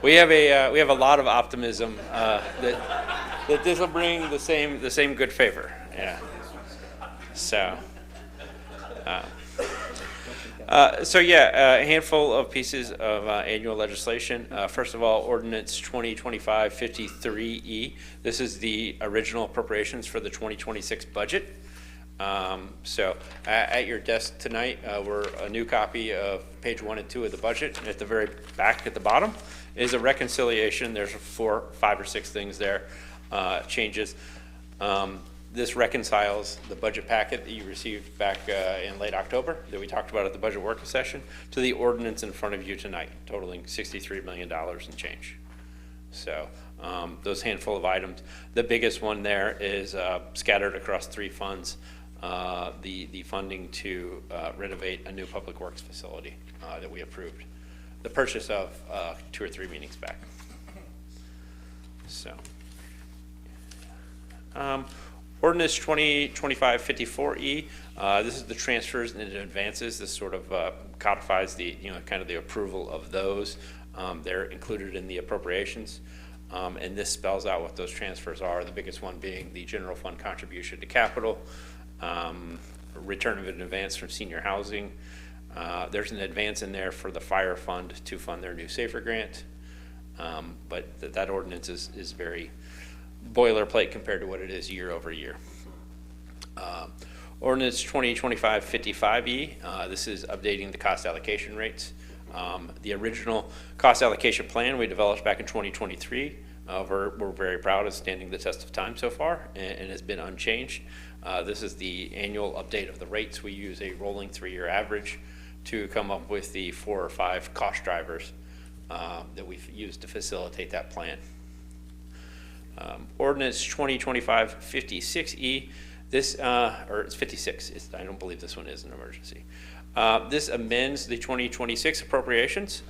we have a lot of optimism that this will bring the same good favor. Yeah. So. A handful of pieces of annual legislation. First of all, Ordinance 2025-53E. This is the original appropriations for the 2026 budget. At your desk tonight were a new copy of page 1 and 2 of the budget. And at the very back at the bottom is a reconciliation. There's 4, 5, or 6 things there, changes. This reconciles the budget packet that you received back in late October that we talked about at the budget work session to the ordinance in front of you tonight, totaling $63 million and change. So those handful of items. The biggest one there is scattered across 3 funds, the funding to renovate a new public works facility that we approved. The purchase of 2 or 3 meetings back. So. Ordinance 2025-54E. This is the transfers and advances. This sort of codifies the kind of the approval of those. They're included in the appropriations, and this spells out what those transfers are. The biggest one being the general fund contribution to capital, return of an advance from senior housing. There's an advance in there for the fire fund to fund their new SAFER grant, but that ordinance is very boilerplate compared to what it is year over year. Ordinance 2025-55E, this is updating the cost allocation rates. The original cost allocation plan we developed back in 2023, we're very proud of standing the test of time so far and has been unchanged. This is the annual update of the rates. We use a rolling 3-year average to come up with the 4 or 5 cost drivers that we've used to facilitate that plan. Ordinance 2025-56E, this, or it's 56, I don't believe this one is an emergency. This amends the 2026 appropriations.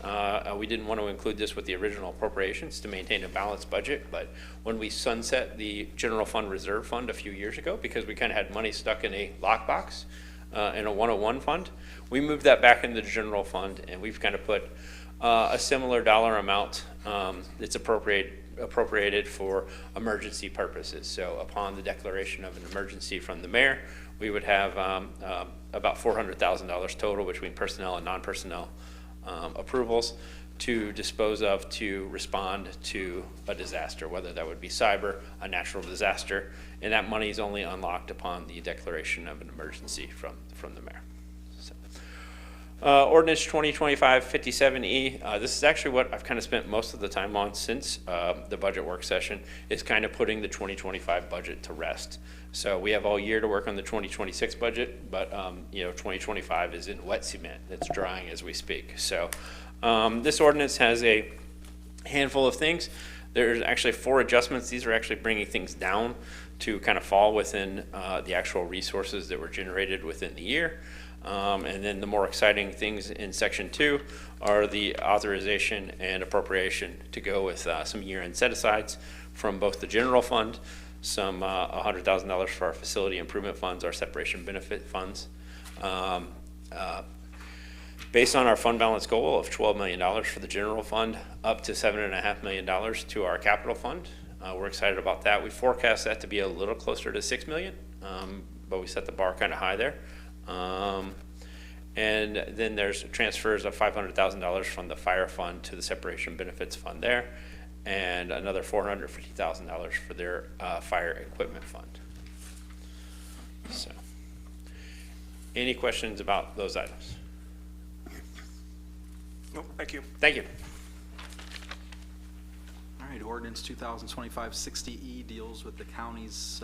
We didn't want to include this with the original appropriations to maintain a balanced budget, but when we sunset the general fund reserve fund a few years ago, because we kind of had money stuck in a lockbox in a 101 fund, we moved that back into the general fund, and we've kind of put a similar dollar amount that's appropriated for emergency purposes. So upon the declaration of an emergency from the mayor, we would have about $400,000 total between personnel and non-personnel approvals to dispose of to respond to a disaster, whether that would be cyber, a natural disaster, and that money is only unlocked upon the declaration of an emergency from the mayor. Ordinance 2025-57E, this is actually what I've kind of spent most of the time on since the budget work session, is kind of putting the 2025 budget to rest. So we have all year to work on the 2026 budget, but 2025 is in wet cement. It's drying as we speak. So this ordinance has a handful of things. There's actually 4 adjustments. These are actually bringing things down to kind of fall within the actual resources that were generated within the year. And then the more exciting things in section 2 are the authorization and appropriation to go with some year-end set-asides from both the general fund, some $100,000 for our facility improvement funds, our separation benefit funds. Based on our fund balance goal of $12 million for the general fund, up to $7.5 million to our capital fund. We're excited about that. We forecast that to be a little closer to $6 million, but we set the bar kind of high there. And then there's transfers of $500,000 from the fire fund to the separation benefits fund there, and another $450,000 for their fire equipment fund. So, any questions about those items? No, thank you. Thank you. All right, ordinance 2025-60E deals with the county's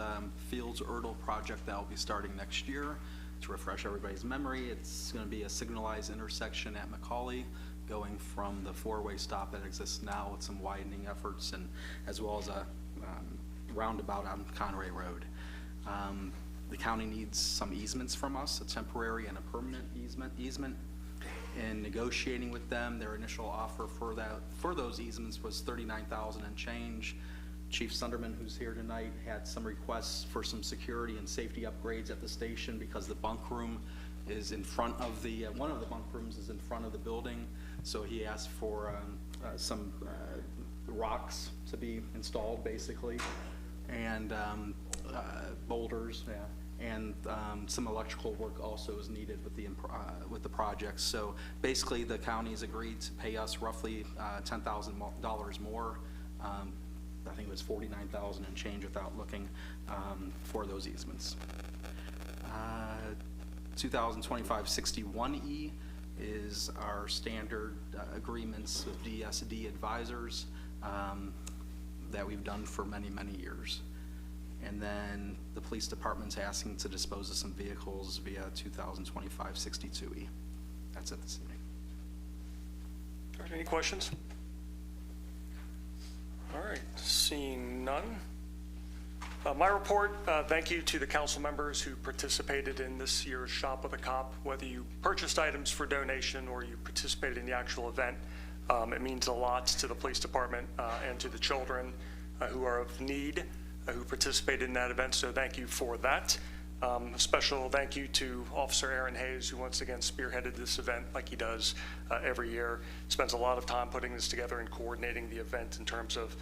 Fields Erdel project that will be starting next year. To refresh everybody's memory, it's going to be a signalized intersection at McCauley, going from the 4-way stop that exists now with some widening efforts, and as well as a roundabout on Conway Road. The county needs some easements from us, a temporary and a permanent easement. In negotiating with them, their initial offer for those easements was $39,000 and change. Chief Sunderman, who's here tonight, had some requests for some security and safety upgrades at the station because the bunk room is in front of the, one of the bunk rooms is in front of the building. So he asked for some rocks to be installed, basically, and boulders, yeah. And some electrical work also is needed with the project. So basically, the county's agreed to pay us roughly $10,000 more. I think it was $49,000 and change without looking, for those easements. 2025-61E is our standard agreements with DSD advisors that we've done for many, many years. And then the police department's asking to dispose of some vehicles via 2025-62E. That's it this evening. All right, any questions? All right, seeing none. My report, thank you to the council members who participated in this year's Shop with a Cop, whether you purchased items for donation or you participated in the actual event. It means a lot to the police department and to the children who are of need, who participated in that event, so thank you for that. A special thank you to Officer Aaron Hayes, who once again spearheaded this event like he does every year. Spends a lot of time putting this together and coordinating the event in terms of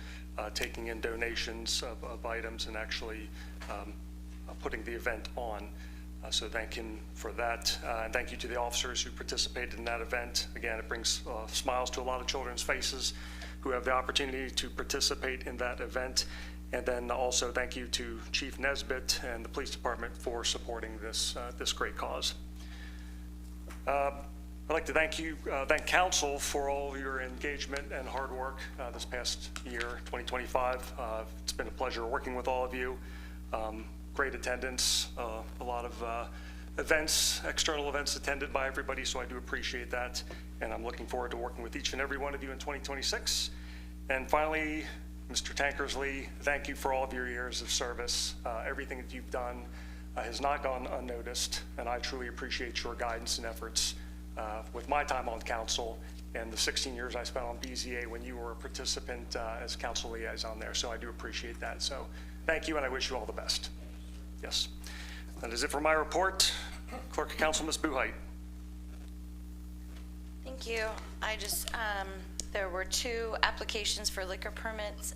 taking in donations of items and actually putting the event on. So thank him for that. And thank you to the officers who participated in that event. Again, it brings smiles to a lot of children's faces who have the opportunity to participate in that event. And then also thank you to Chief Nesbitt and the police department for supporting this great cause. I'd like to thank council for all of your engagement and hard work this past year, 2025. It's been a pleasure working with all of you. Great attendance, a lot of events, external events attended by everybody, so I do appreciate that. And I'm looking forward to working with each and every one of you in 2026. And finally, Mr. Tankersley, thank you for all of your years of service. Everything that you've done has not gone unnoticed, and I truly appreciate your guidance and efforts with my time on council and the 16 years I spent on BZA when you were a participant as council liaison there. So I do appreciate that. So thank you, and I wish you all the best. Yes. That is it for my report. Clerk of Council, Ms. Buhite. Thank you. There were 2 applications for liquor permits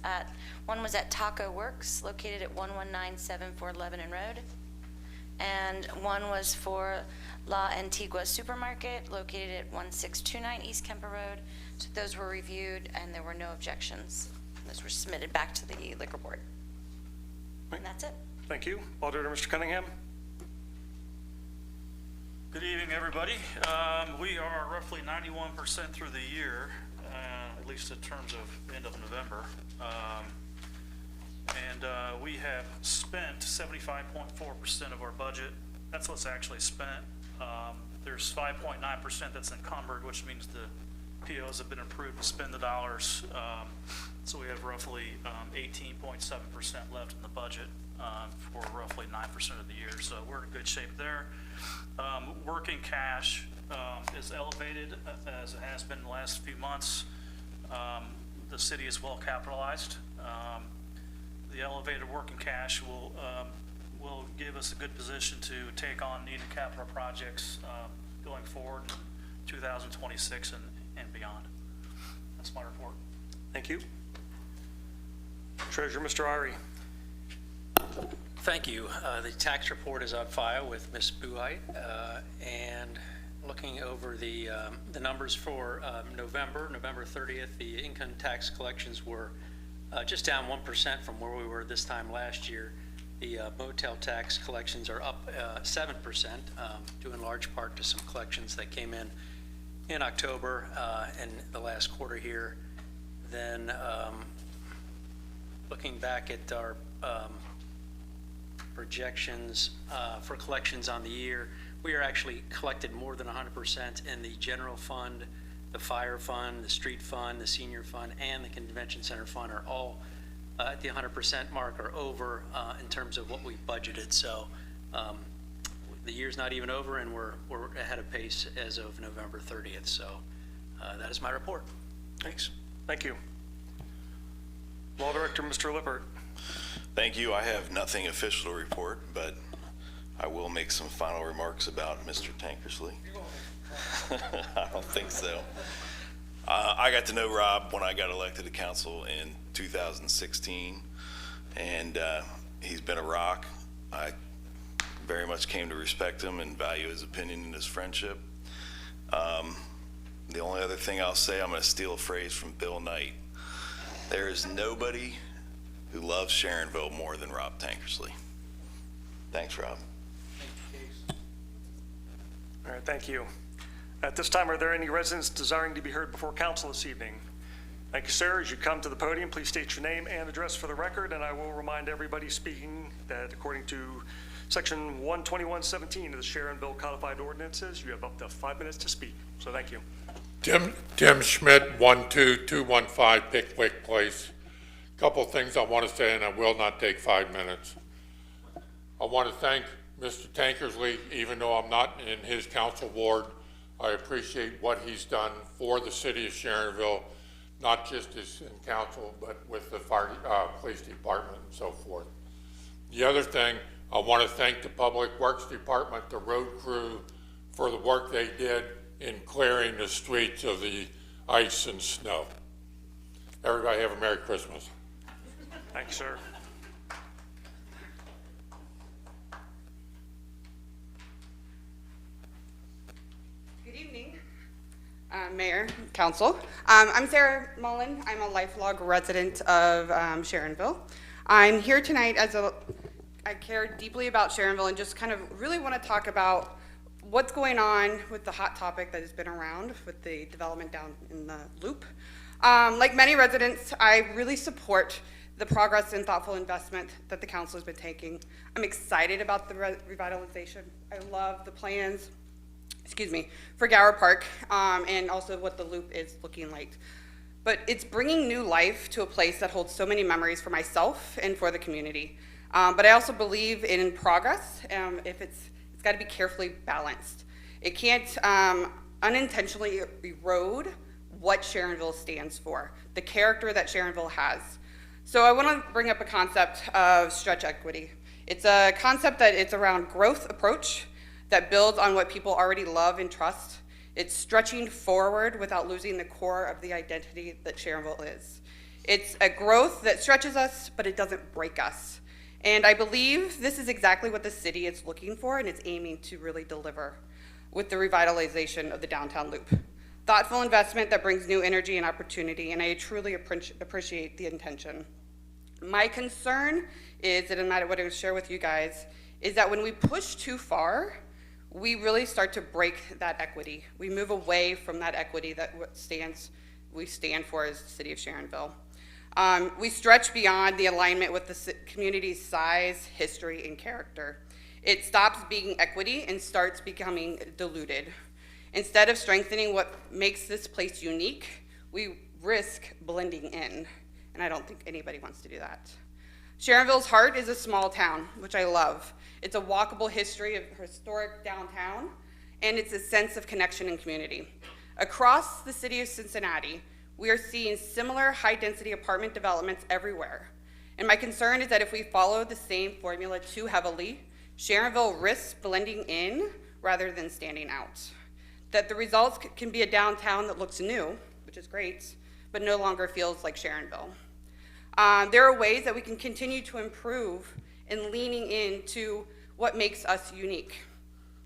one was at Taco Works, located at 1197 Lebanon Road. And one was for La Antigua Supermarket, located at 1629 East Kemper Road. So those were reviewed and there were no objections. Those were submitted back to the liquor board. And that's it. Thank you. Auditor, Mr. Cunningham. Good evening, everybody. We are roughly 91% through the year, at least in terms of end of November. And we have spent 75.4% of our budget. That's what's actually spent. There's 5.9% that's encumbered, which means the POs have been approved to spend the dollars. So we have roughly 18.7% left in the budget for roughly 9% of the year. So we're in good shape there. Working cash is elevated as it has been the last few months. The city is well capitalized. The elevated working cash will give us a good position to take on needed capital projects going forward in 2026 and beyond. That's my report. Thank you. Treasurer, Mr. Irie. Thank you. The tax report is on file with Ms. Buhite, and looking over the numbers for November 30th, the income tax collections were just down 1% from where we were this time last year. The motel tax collections are up 7%, due in large part to some collections that came in October and the last quarter here. Then looking back at our projections for collections on the year, we are actually collected more than 100% in the general fund, the fire fund, the street fund, the senior fund, and the convention center fund are all at the 100% mark or over in terms of what we budgeted. So the year's not even over, and we're ahead of pace as of November 30th. So that is my report. Thanks. Thank you. Law Director, Mr. Lippert. Thank you. I have nothing official to report, but I will make some final remarks about Mr. Tankersley. I don't think so. I got to know Rob when I got elected to council in 2016, and he's been a rock. I very much came to respect him and value his opinion and his friendship. The only other thing I'll say, I'm going to steal a phrase from Bill Knight. There is nobody who loves Sharonville more than Rob Tankersley. Thanks, Rob. All right, thank you. At this time, are there any residents desiring to be heard before council this evening? Thank you, sir. As you come to the podium, please state your name and address for the record, and I will remind everybody speaking that according to Section 121.17 of the Sharonville Codified Ordinances, you have up to 5 minutes to speak. So thank you. Tim Schmidt, 12215 Pickwick Place. Couple of things I want to say, and I will not take 5 minutes. I want to thank Mr. Tankersley, even though I'm not in his council ward. I appreciate what he's done for the city of Sharonville, not just as in council, but with the fire, police department and so forth. The other thing, I want to thank the Public Works Department, the road crew, for the work they did in clearing the streets of the ice and snow. Everybody have a Merry Christmas. Thank you, sir. Good evening, Mayor, Council. I'm Sarah Mullen. I'm a lifelong resident of Sharonville. I'm here tonight I care deeply about Sharonville and just kind of really want to talk about what's going on with the hot topic that has been around with the development down in the loop. Like many residents, I really support the progress and thoughtful investment that the council has been taking. I'm excited about the revitalization. I love the plans, for Gower Park, and also what the loop is looking like. But it's bringing new life to a place that holds so many memories for myself and for the community. But I also believe in progress, if it's got to be carefully balanced. It can't unintentionally erode what Sharonville stands for, the character that Sharonville has. So I want to bring up a concept of stretch equity. It's a concept that it's around growth approach that builds on what people already love and trust. It's stretching forward without losing the core of the identity that Sharonville is. It's a growth that stretches us, but it doesn't break us. And I believe this is exactly what the city is looking for and it's aiming to really deliver with the revitalization of the downtown loop. Thoughtful investment that brings new energy and opportunity, and I truly appreciate the intention. My concern is, and I want to share with you guys, is that when we push too far, we really start to break that equity. We move away from that equity that we stand for as the city of Sharonville. We stretch beyond the alignment with the community's size, history, and character. It stops being equity and starts becoming diluted. Instead of strengthening what makes this place unique, we risk blending in, and I don't think anybody wants to do that. Sharonville's heart is a small town, which I love. It's a walkable history of historic downtown, and it's a sense of connection and community. Across the city of Cincinnati, we are seeing similar high-density apartment developments everywhere. And my concern is that if we follow the same formula too heavily, Sharonville risks blending in rather than standing out. That the results can be a downtown that looks new, which is great, but no longer feels like Sharonville. There are ways that we can continue to improve in leaning into what makes us unique.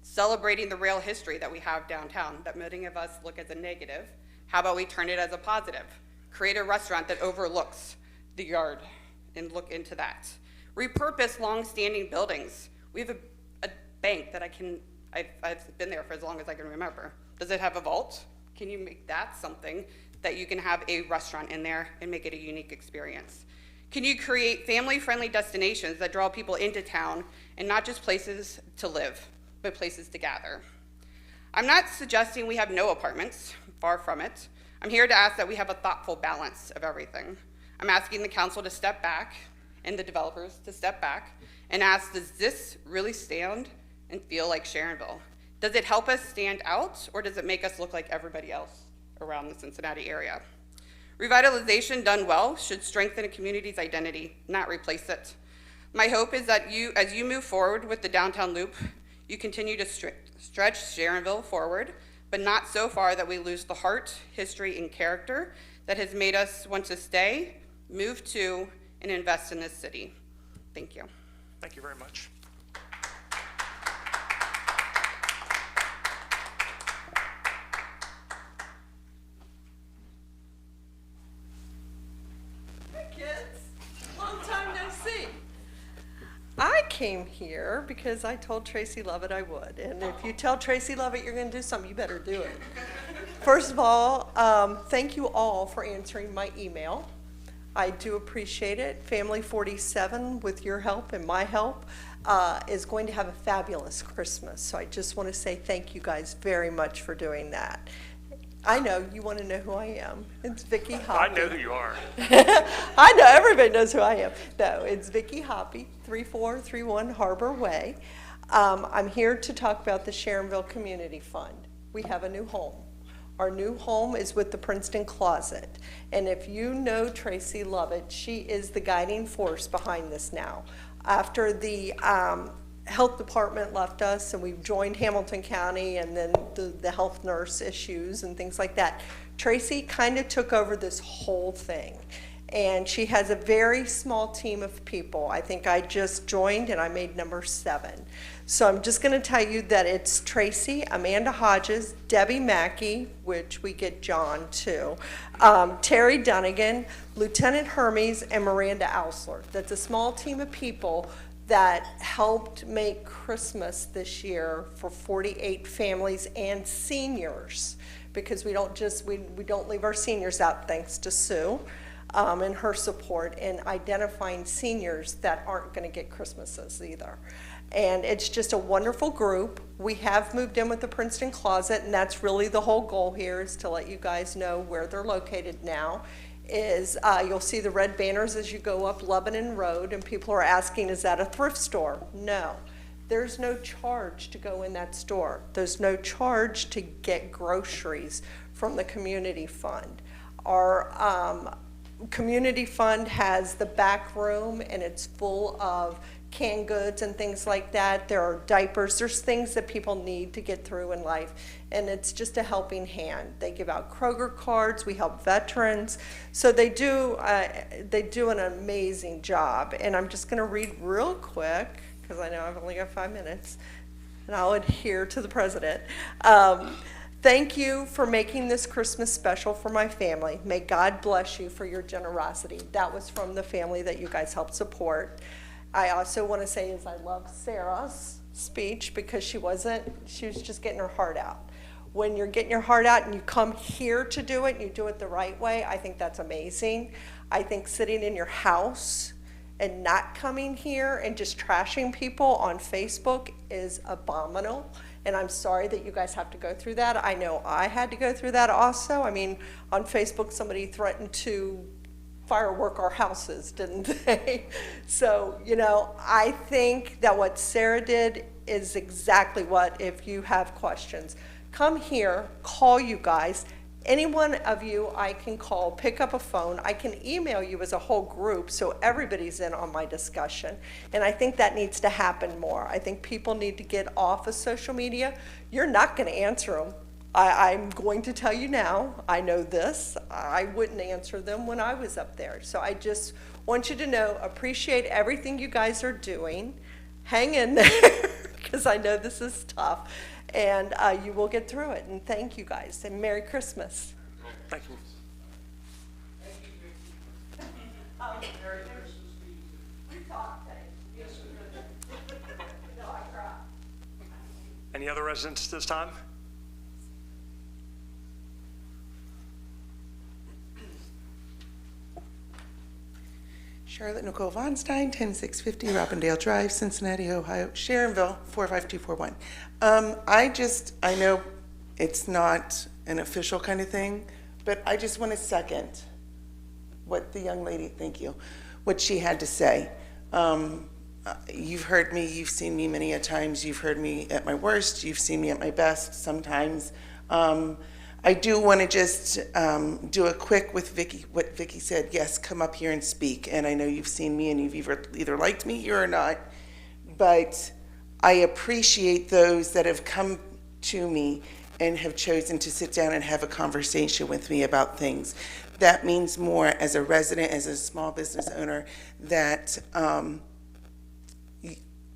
Celebrating the real history that we have downtown that many of us look as a negative. How about we turn it as a positive? Create a restaurant that overlooks the yard and look into that. Repurpose long-standing buildings. We have a bank that I've been there for as long as I can remember. Does it have a vault? Can you make that something that you can have a restaurant in there and make it a unique experience? Can you create family-friendly destinations that draw people into town and not just places to live, but places to gather? I'm not suggesting we have no apartments, far from it. I'm here to ask that we have a thoughtful balance of everything. I'm asking the council to step back and the developers to step back and ask, does this really stand and feel like Sharonville? Does it help us stand out, or does it make us look like everybody else around the Cincinnati area? Revitalization done well should strengthen a community's identity, not replace it. My hope is that as you move forward with the downtown loop, you continue to stretch Sharonville forward, but not so far that we lose the heart, history, and character that has made us want to stay, move to, and invest in this city. Thank you. Thank you very much. Hey kids, long time no see. I came here because I told Tracy Lovett I would, and if you tell Tracy Lovett you're going to do something, you better do it. First of all, thank you all for answering my email. I do appreciate it. Family 47, with your help and my help, is going to have a fabulous Christmas. So I just want to say thank you guys very much for doing that. I know you want to know who I am. It's Vicki Hoppy. I know who you are. I know everybody knows who I am. No, it's Vicki Hoppy, 3431 Harbor Way. I'm here to talk about the Sharonville Community Fund. We have a new home. Our new home is with the Princeton Closet. And if you know Tracy Lovett, she is the guiding force behind this now. After the health department left us and we've joined Hamilton County and then the health nurse issues and things like that, Tracy kind of took over this whole thing. And she has a very small team of people. I think I just joined and I made number 7. So I'm just going to tell you that it's Tracy, Amanda Hodges, Debbie Mackey, which we get John too, Terry Dunnigan, Lieutenant Hermes, and Miranda Ausler. That's a small team of people that helped make Christmas this year for 48 families and seniors, because we don't leave our seniors out, thanks to Sue and her support in identifying seniors that aren't going to get Christmases either. And it's just a wonderful group. We have moved in with the Princeton Closet, and that's really the whole goal here, is to let you guys know where they're located now. You'll see the red banners as you go up Lebanon Road, and people are asking, is that a thrift store? No. There's no charge to go in that store. There's no charge to get groceries from the community fund. Our community fund has the back room, and it's full of canned goods and things like that. There are diapers. There's things that people need to get through in life, and it's just a helping hand. They give out Kroger cards. We help veterans. So they do an amazing job. And I'm just going to read real quick, because I know I've only got 5 minutes, and I'll adhere to the president. Thank you for making this Christmas special for my family. May God bless you for your generosity. That was from the family that you guys helped support. I also want to say is I love Sarah's speech, because she was just getting her heart out. When you're getting your heart out and you come here to do it and you do it the right way, I think that's amazing. I think sitting in your house and not coming here and just trashing people on Facebook is abominable. And I'm sorry that you guys have to go through that. I know I had to go through that also. I mean, on Facebook, somebody threatened to firework our houses, didn't they? So, I think that what Sarah did is exactly what, if you have questions, come here, call you guys. Any one of you I can call, pick up a phone. I can email you as a whole group so everybody's in on my discussion. And I think that needs to happen more. I think people need to get off of social media. You're not going to answer them. I'm going to tell you now, I know this, I wouldn't answer them when I was up there. So I just want you to know, appreciate everything you guys are doing. Hang in there, because I know this is tough. And you will get through it. And thank you guys. And Merry Christmas. Thank you. Merry Christmas. You talk, Dave. No, I cry. Any other residents this time? Charlotte Nicole Vonstein, 10650 Robindale Drive, Cincinnati, Ohio. Sharonville, 45241. I know it's not an official kind of thing, but I just want to second what the young lady, thank you, what she had to say. You've heard me, you've seen me many a times, you've heard me at my worst, you've seen me at my best sometimes. I do want to just do a quick with Vicky, what Vicky said. Yes, come up here and speak. And I know you've seen me and you've either liked me here or not, but I appreciate those that have come to me and have chosen to sit down and have a conversation with me about things. That means more as a resident, as a small business owner, that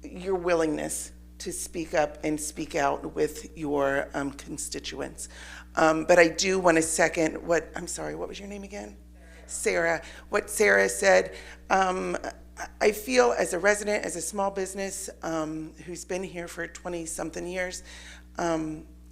your willingness to speak up and speak out with your constituents. But I do want to second what, I'm sorry, what was your name again? Sarah. What Sarah said. I feel as a resident, as a small business who's been here for 20-something years,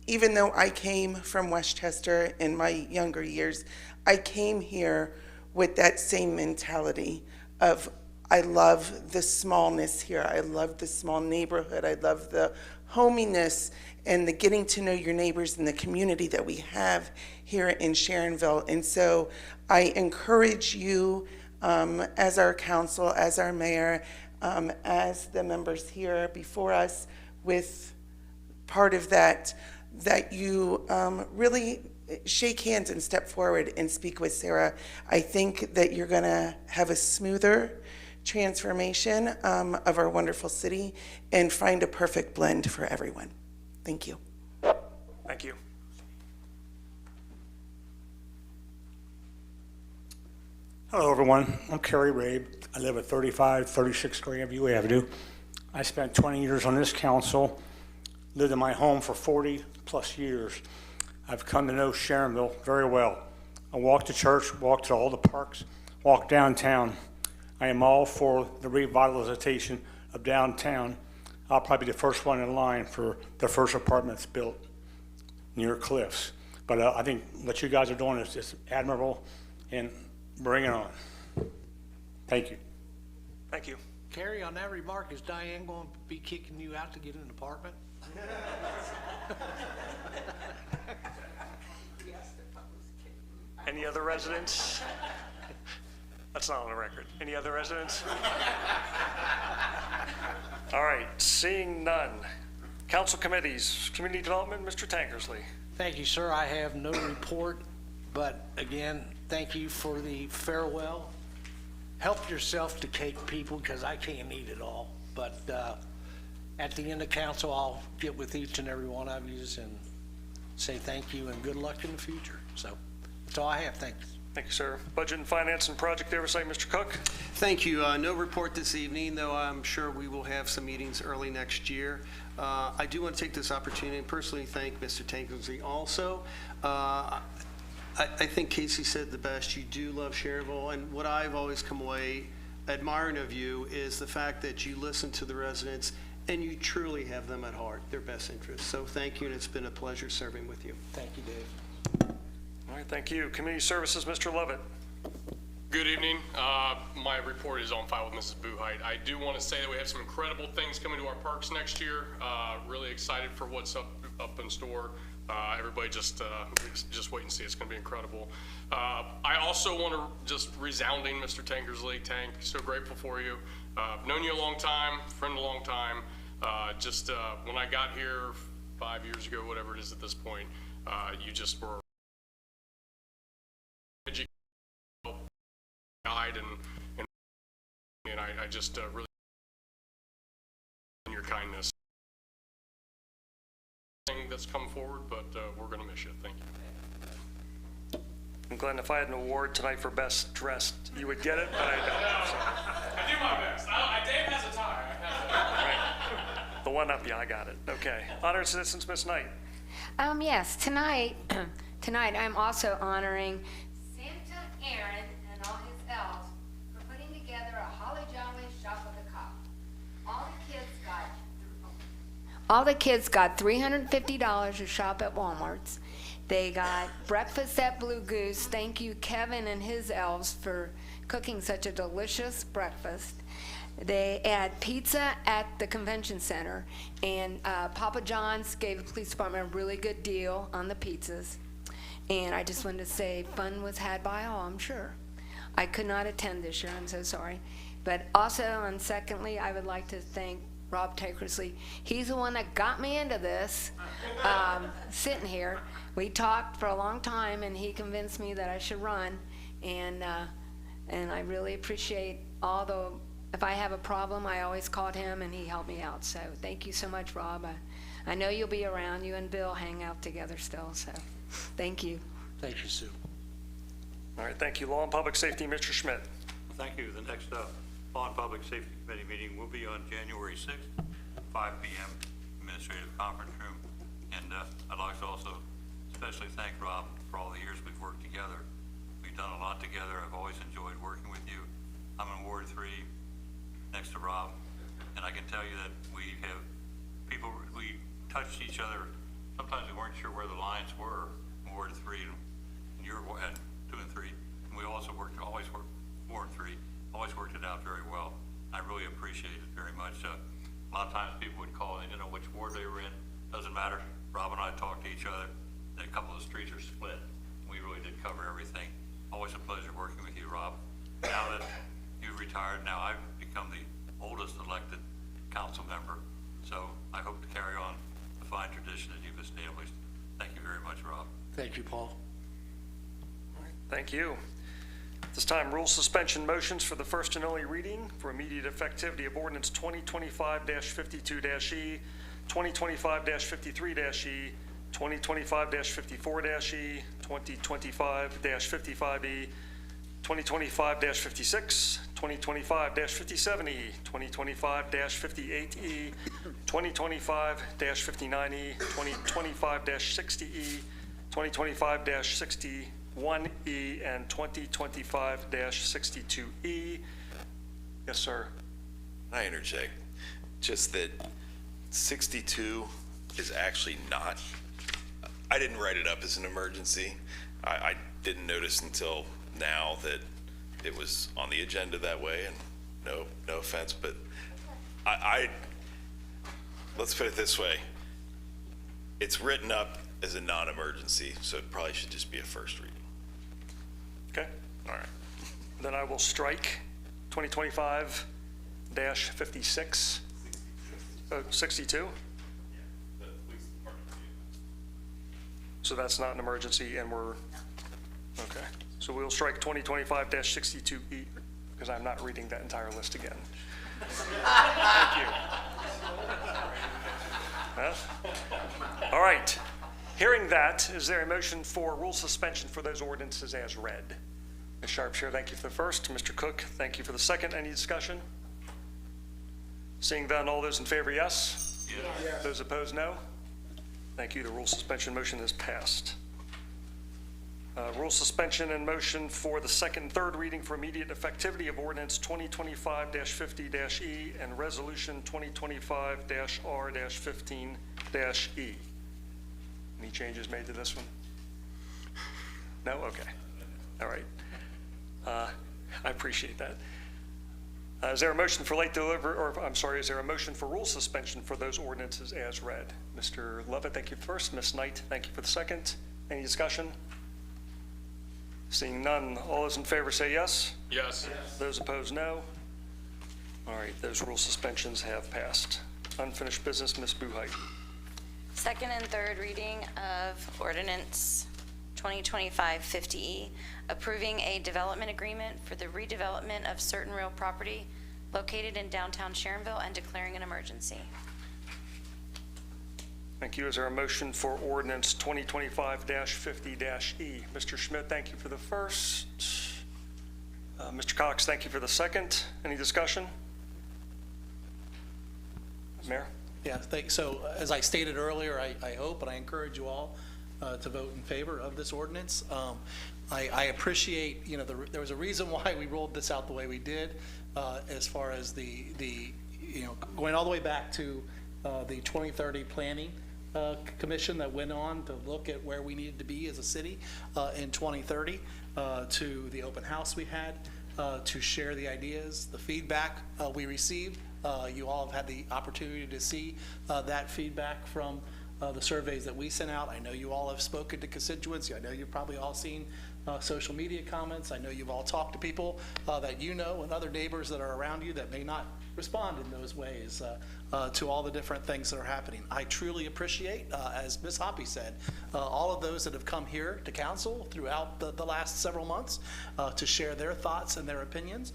even though I came from Westchester in my younger years, I came here with that same mentality of I love the smallness here. I love the small neighborhood. I love the hominess and the getting to know your neighbors and the community that we have here in Sharonville. And so I encourage you as our council, as our mayor, as the members here before us with part of that, that you really shake hands and step forward and speak with Sarah. I think that you're gonna have a smoother transformation of our wonderful city and find a perfect blend for everyone. Thank you. Thank you. Hello, everyone. I'm Kerry Rabe. I live at 3536 Grandview Avenue. I spent 20 years on this council, lived in my home for 40 plus years. I've come to know Sharonville very well. I walk to church, walk to all the parks, walk downtown. I am all for the revitalization of downtown. I'll probably be the first one in line for the first apartments built near Cliffs. But I think what you guys are doing is just admirable, and bring it on. Thank you. Thank you. Carrie, on that remark, is Diane going to be kicking you out to get an apartment? Any other residents? That's not on the record. Any other residents? All right, seeing none. Council committees, community development, Mr. Tankersley. Thank you, sir. I have no report, but again, thank you for the farewell. Help yourself to cake, people, because I can't eat it all. But at the end of council, I'll get with each and every one of you and say thank you and good luck in the future. So that's all I have. Thanks. Thank you, sir. Budget and Finance and Project Oversight, Mr. Cook. Thank you. No report this evening, though I'm sure we will have some meetings early next year. I do want to take this opportunity and personally thank Mr. Tankersley also. I think Casey said the best. You do love Sharonville, and what I've always come away admiring of you is the fact that you listen to the residents and you truly have them at heart, their best interests. So thank you, and it's been a pleasure serving with you. Thank you, Dave. All right, thank you. Community Services, Mr. Levitt. Good evening. My report is on file with Mrs. Buhite. I do want to say that we have some incredible things coming to our parks next year. Really excited for what's up in store. Everybody just wait and see. It's going to be incredible. I also want to just resounding, Mr. Tankersley, Tank, so grateful for you. I've known you a long time, friend a long time. When I got here 5 years ago, whatever it is at this point, you just were guide and I just really your kindness that's come forward, but we're going to miss you. Thank you. And Glenn, if I had an award tonight for best dressed, you would get it, but I don't. So. I do my best. Dave has a tie. Right. The one up, yeah, I got it. Okay. Honored Citizens, Miss Knight. Yes, tonight I'm also honoring Santa Aaron and all his elves for putting together a Holly Jolly Shop with a Cop. All the kids got $350 to shop at Walmart's. They got breakfast at Blue Goose. Thank you, Kevin and his elves, for cooking such a delicious breakfast. They had pizza at the convention center, and Papa John's gave the police department a really good deal on the pizzas. And I just wanted to say fun was had by all, I'm sure. I could not attend this year, I'm so sorry. But also, and secondly, I would like to thank Rob Tankersley. He's the one that got me into this, sitting here. We talked for a long time, and he convinced me that I should run. And I really appreciate if I have a problem, I always called him, and he helped me out. So thank you so much, Rob. I know you'll be around. You and Bill hang out together still, so thank you. Thank you, Sue. All right, thank you. Law and Public Safety, Mr. Schmidt. Thank you. The next Law and Public Safety Committee meeting will be on January 6th, 5 p.m. Administrative Conference Room. And I'd like to also especially thank Rob for all the years we've worked together. We've done a lot together. I've always enjoyed working with you. I'm in Ward 3 next to Rob, and I can tell you that we touched each other. Sometimes we weren't sure where the lines were in Ward 3 and you're at 2 and 3. And we always worked Ward 3, always worked it out very well. I really appreciate it very much. A lot of times people would call and they didn't know which ward they were in. Doesn't matter. Rob and I talked to each other. And a couple of the streets are split. We really did cover everything. Always a pleasure working with you, Rob. Now that you've retired, now I've become the oldest elected council member. So I hope to carry on the fine tradition that you've established. Thank you very much, Rob. Thank you, Paul. Thank you. At this time, rule suspension motions for the first and only reading for immediate effectivity of ordinance 2025-52-E, 2025-53-E, 2025-54-E, 2025-55E, 2025-56, 2025-57E, 2025-58E, 2025-59E, 2025-60E, 2025-61E, and 2025-62E. Yes, sir. Can I interject? Just that 62 is actually not, I didn't write it up as an emergency. I didn't notice until now that it was on the agenda that way, and no offense, but let's put it this way. It's written up as a non-emergency, so it probably should just be a first reading. Okay. All right. Then I will strike 2025-56, 62. So that's not an emergency, and we're, okay. So we'll strike 2025-62E, because I'm not reading that entire list again. Thank you. All right. Hearing that, is there a motion for rule suspension for those ordinances as read? Ms. Sharpshire, thank you for the first. Mr. Cook, thank you for the second. Any discussion? Seeing none, all those in favor, yes? Yes. Those opposed, no? Thank you. The rule suspension motion is passed. Rule suspension and motion for the second and third reading for immediate effectivity of ordinance 2025-50-E and resolution 2025-R-15-E. Any changes made to this one? No? Okay. All right. I appreciate that. Is there a motion for late delivery, or I'm sorry, is there a motion for rule suspension for those ordinances as read? Mr. Lovett, thank you first. Ms. Knight, thank you for the second. Any discussion? Seeing none, all those in favor say yes. Yes. Those opposed, no. All right, those rule suspensions have passed. Unfinished business, Ms. Buhite. Second and third reading of ordinance 2025-50E, approving a development agreement for the redevelopment of certain real property located in downtown Sharonville and declaring an emergency. Thank you. Is there a motion for ordinance 2025-50-E? Mr. Schmidt, thank you for the first. Mr. Cox, thank you for the second. Any discussion? Mayor? Yeah, so as I stated earlier, I hope and I encourage you all to vote in favor of this ordinance. I appreciate, there was a reason why we rolled this out the way we did, as far as the going all the way back to the 2030 planning commission that went on to look at where we needed to be as a city in 2030, to the open house we had, to share the ideas, the feedback we received. You all have had the opportunity to see that feedback from the surveys that we sent out. I know you all have spoken to constituents. I know you've probably all seen social media comments. I know you've all talked to people that you know and other neighbors that are around you that may not respond in those ways to all the different things that are happening. I truly appreciate, as Ms. Hoppy said, all of those that have come here to council throughout the last several months to share their thoughts and their opinions.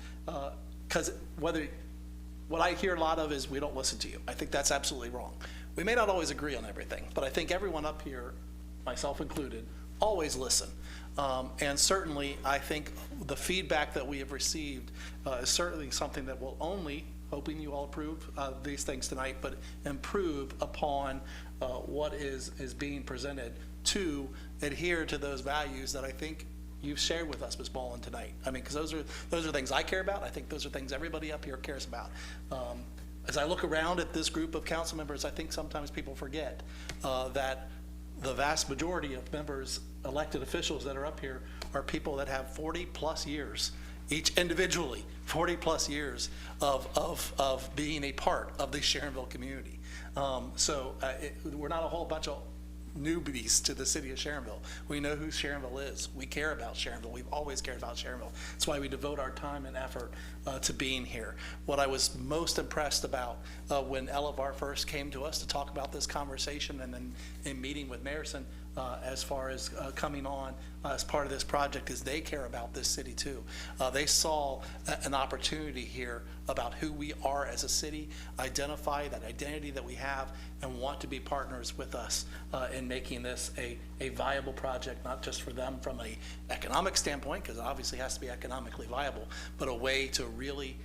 Because what I hear a lot of is we don't listen to you. I think that's absolutely wrong. We may not always agree on everything, but I think everyone up here, myself included, always listen. And certainly, I think the feedback that we have received is certainly something that will only, hoping you all approve these things tonight, but improve upon what is being presented to adhere to those values that I think you've shared with us, Ms. Mullen, tonight. I mean, because those are things I care about. I think those are things everybody up here cares about. As I look around at this group of council members, I think sometimes people forget that the vast majority of members, elected officials that are up here are people that have 40-plus years, each individually, 40-plus years of being a part of the Sharonville community. We're not a whole bunch of newbies to the city of Sharonville. We know who Sharonville is. We care about Sharonville. We've always cared about Sharonville. That's why we devote our time and effort to being here. What I was most impressed about when Elevar first came to us to talk about this conversation and then in meeting with Mayerson as far as coming on as part of this project is they care about this city too. They saw an opportunity here about who we are as a city, identify that identity that we have, and want to be partners with us in making this a viable project, not just for them from an economic standpoint, because it obviously has to be economically viable, but a way to really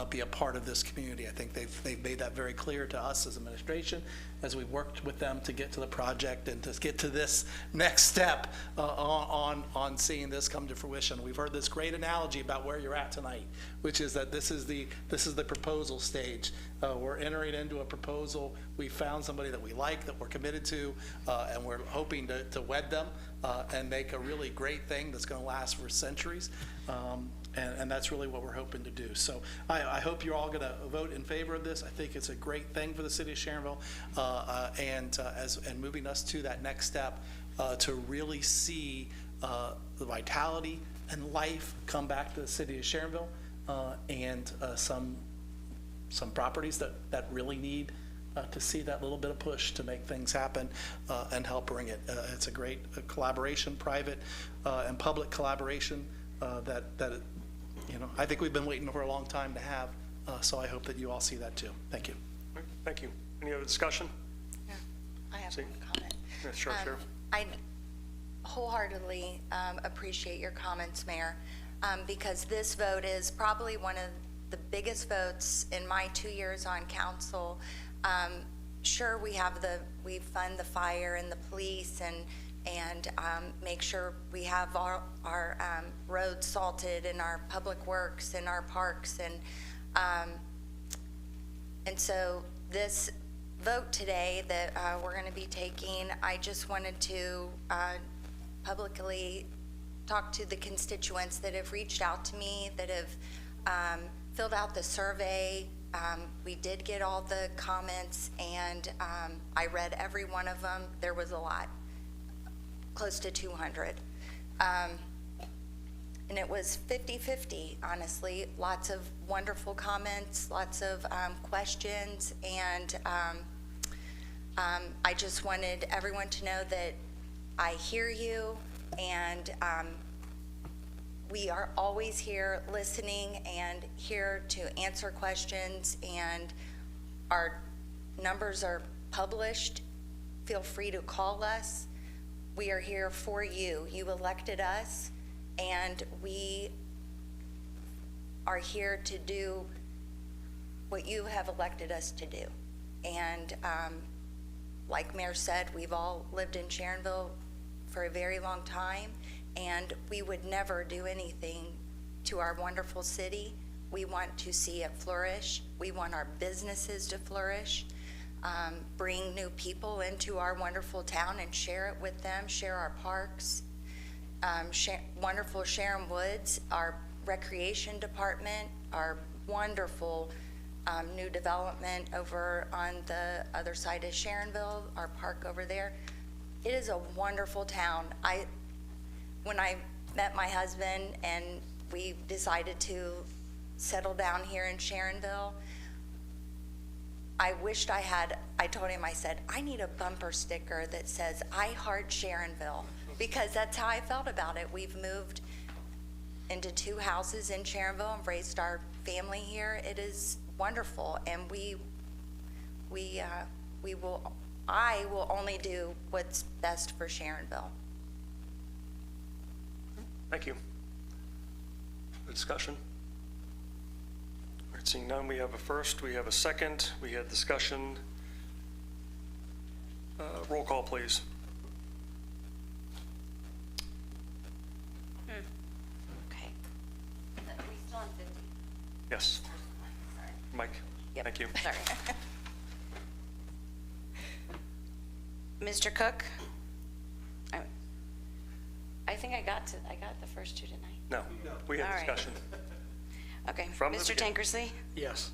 be a part of this community. I think they've made that very clear to us as administration as we've worked with them to get to the project and to get to this next step on seeing this come to fruition. We've heard this great analogy about where you're at tonight, which is that this is the proposal stage. We're entering into a proposal. We found somebody that we like, that we're committed to, and we're hoping to wed them and make a really great thing that's going to last for centuries. And that's really what we're hoping to do. So I hope you're all going to vote in favor of this. I think it's a great thing for the city of Sharonville and moving us to that next step to really see the vitality and life come back to the city of Sharonville and some properties that really need to see that little bit of push to make things happen and help bring it. It's a great collaboration, private and public collaboration that I think we've been waiting for a long time to have, so I hope that you all see that too. Thank you. Thank you. Any other discussion? Yeah, I have one comment. Yeah, sure. I wholeheartedly appreciate your comments, Mayor, because this vote is probably one of the biggest votes in my 2 years on council. Sure, we fund the fire and the police and make sure we have our roads salted and our public works and our parks and so this vote today that we're going to be taking, I just wanted to publicly talk to the constituents that have reached out to me, that have filled out the survey. We did get all the comments and I read every one of them. There was a lot. Close to 200. And it was 50-50, honestly. Lots of wonderful comments, lots of questions, and I just wanted everyone to know that I hear you, and we are always here listening and here to answer questions, and our numbers are published. Feel free to call us. We are here for you. You elected us, and we are here to do what you have elected us to do. And like Mayor said, we've all lived in Sharonville for a very long time, and we would never do anything to our wonderful city. We want to see it flourish. We want our businesses to flourish. Bring new people into our wonderful town and share it with them, share our parks, wonderful Sharon Woods, our recreation department, our wonderful new development over on the other side of Sharonville, our park over there. It is a wonderful town. When I met my husband, and we decided to settle down here in Sharonville. I wished I told him, I said, I need a bumper sticker that says, I heart Sharonville, because that's how I felt about it. We've moved into 2 houses in Sharonville and raised our family here. It is wonderful, and I will only do what's best for Sharonville. Thank you. Discussion? All right, seeing none, we have a first, we have a second, we had discussion. Roll call, please. Okay. Are we still on 50? Yes. Mike? Yep. Thank you. Sorry. Mr. Cook? I think I got the first 2 tonight. No, we had All right. discussion. Okay. From the Mr. beginning. Tankersley? Yes.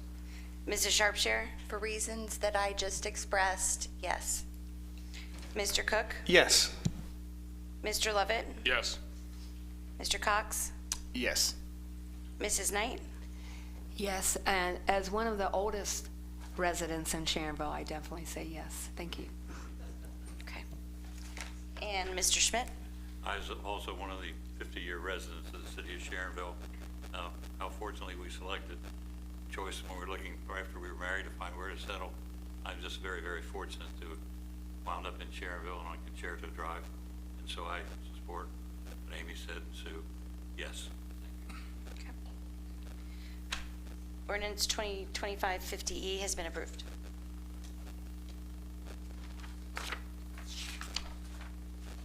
Mrs. Sharpshire? For reasons that I just expressed, yes. Mr. Cook? Yes. Mr. Lovett? Yes. Mr. Cox? Yes. Mrs. Knight? Yes, and as one of the oldest residents in Sharonville, I definitely say yes. Thank you. Okay. And Mr. Schmidt? I was also one of the 50-year residents of the city of Sharonville. How fortunately we selected choice when we were looking, or after we were married, to find where to settle. I'm just very, very fortunate to wound up in Sharonville and on Concerto Drive. And so I support what Amy said, and Sue, yes. Ordinance 2025-50E has been approved.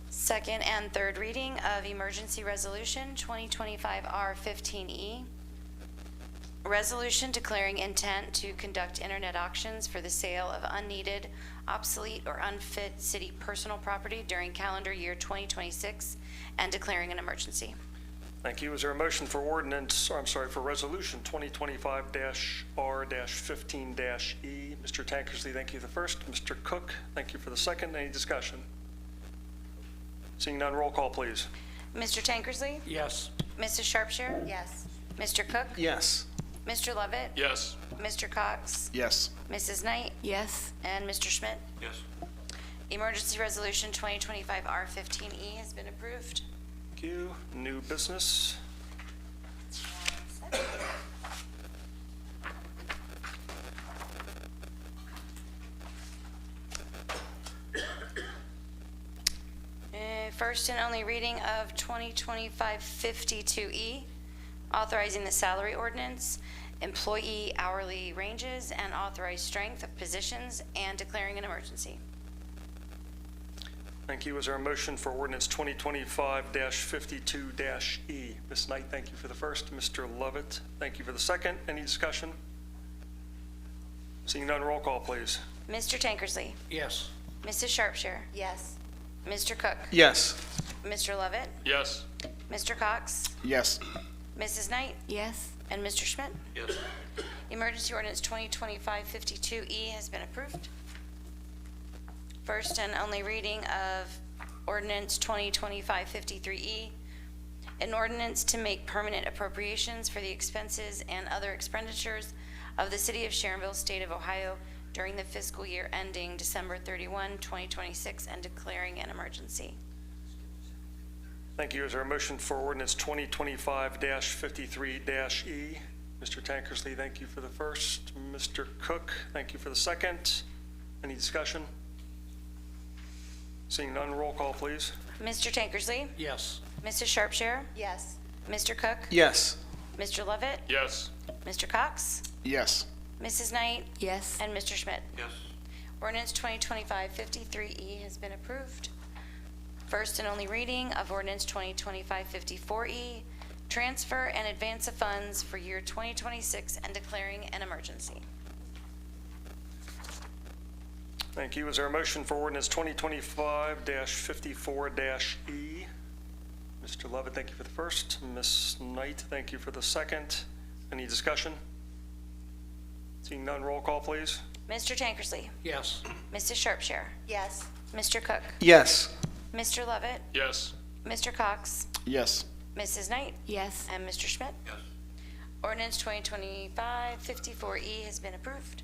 Second and third reading of Emergency Resolution 2025-R15E. Resolution declaring intent to conduct internet auctions for the sale of unneeded, obsolete, or unfit city personal property during calendar year 2026 and declaring an emergency. Thank you. Is there a motion for for Resolution 2025-R-15-E? Mr. Tankersley, thank you for the first. Mr. Cook, thank you for the second. Any discussion? Seeing none, roll call, please. Mr. Tankersley? Yes. Mrs. Sharpshire? Yes. Mr. Cook? Yes. Mr. Lovett? Yes. Mr. Cox? Yes. Mrs. Knight? Yes. And Mr. Schmidt? Yes. Emergency Resolution 2025-R15E has been approved. Thank you. New business. First and only reading of 2025-52E, authorizing the salary ordinance, employee hourly ranges, and authorized strength of positions, and declaring an emergency. Thank you. Is there a motion for ordinance 2025-52-E? Ms. Knight, thank you for the first. Mr. Lovett, thank you for the second. Any discussion? Seeing none, roll call, please. Mr. Tankersley? Yes. Mrs. Sharpshire? Yes. Mr. Cook? Yes. Mr. Lovett? Yes. Mr. Cox? Yes. Mrs. Knight? Yes. And Mr. Schmidt? Yes. Emergency Ordinance 2025-52E has been approved. First and only reading of Ordinance 2025-53E, an ordinance to make permanent appropriations for the expenses and other expenditures of the City of Sharonville, State of Ohio, during the fiscal year ending December 31, 2026, and declaring an emergency. Thank you. Is there a motion for ordinance 2025-53-E? Mr. Tankersley, thank you for the first. Mr. Cook, thank you for the second. Any discussion? Seeing none, roll call, please. Mr. Tankersley? Yes. Mrs. Sharpshire? Yes. Mr. Cook? Yes. Mr. Lovett? Yes. Mr. Cox? Yes. Mrs. Knight? Yes. And Mr. Schmidt? Yes. Ordinance 2025-53E has been approved. First and only reading of Ordinance 2025-54E, transfer and advance of funds for year 2026 and declaring an emergency. Thank you. Is there a motion for ordinance 2025-54-E? Mr. Lovett, thank you for the first. Ms. Knight, thank you for the second. Any discussion? Seeing none, roll call, please. Mr. Tankersley? Yes. Mrs. Sharpshire? Yes. Mr. Cook? Yes. Mr. Lovett? Yes. Mr. Cox? Yes. Mrs. Knight? Yes. And Mr. Schmidt? Yes. Ordinance 2025-54E has been approved.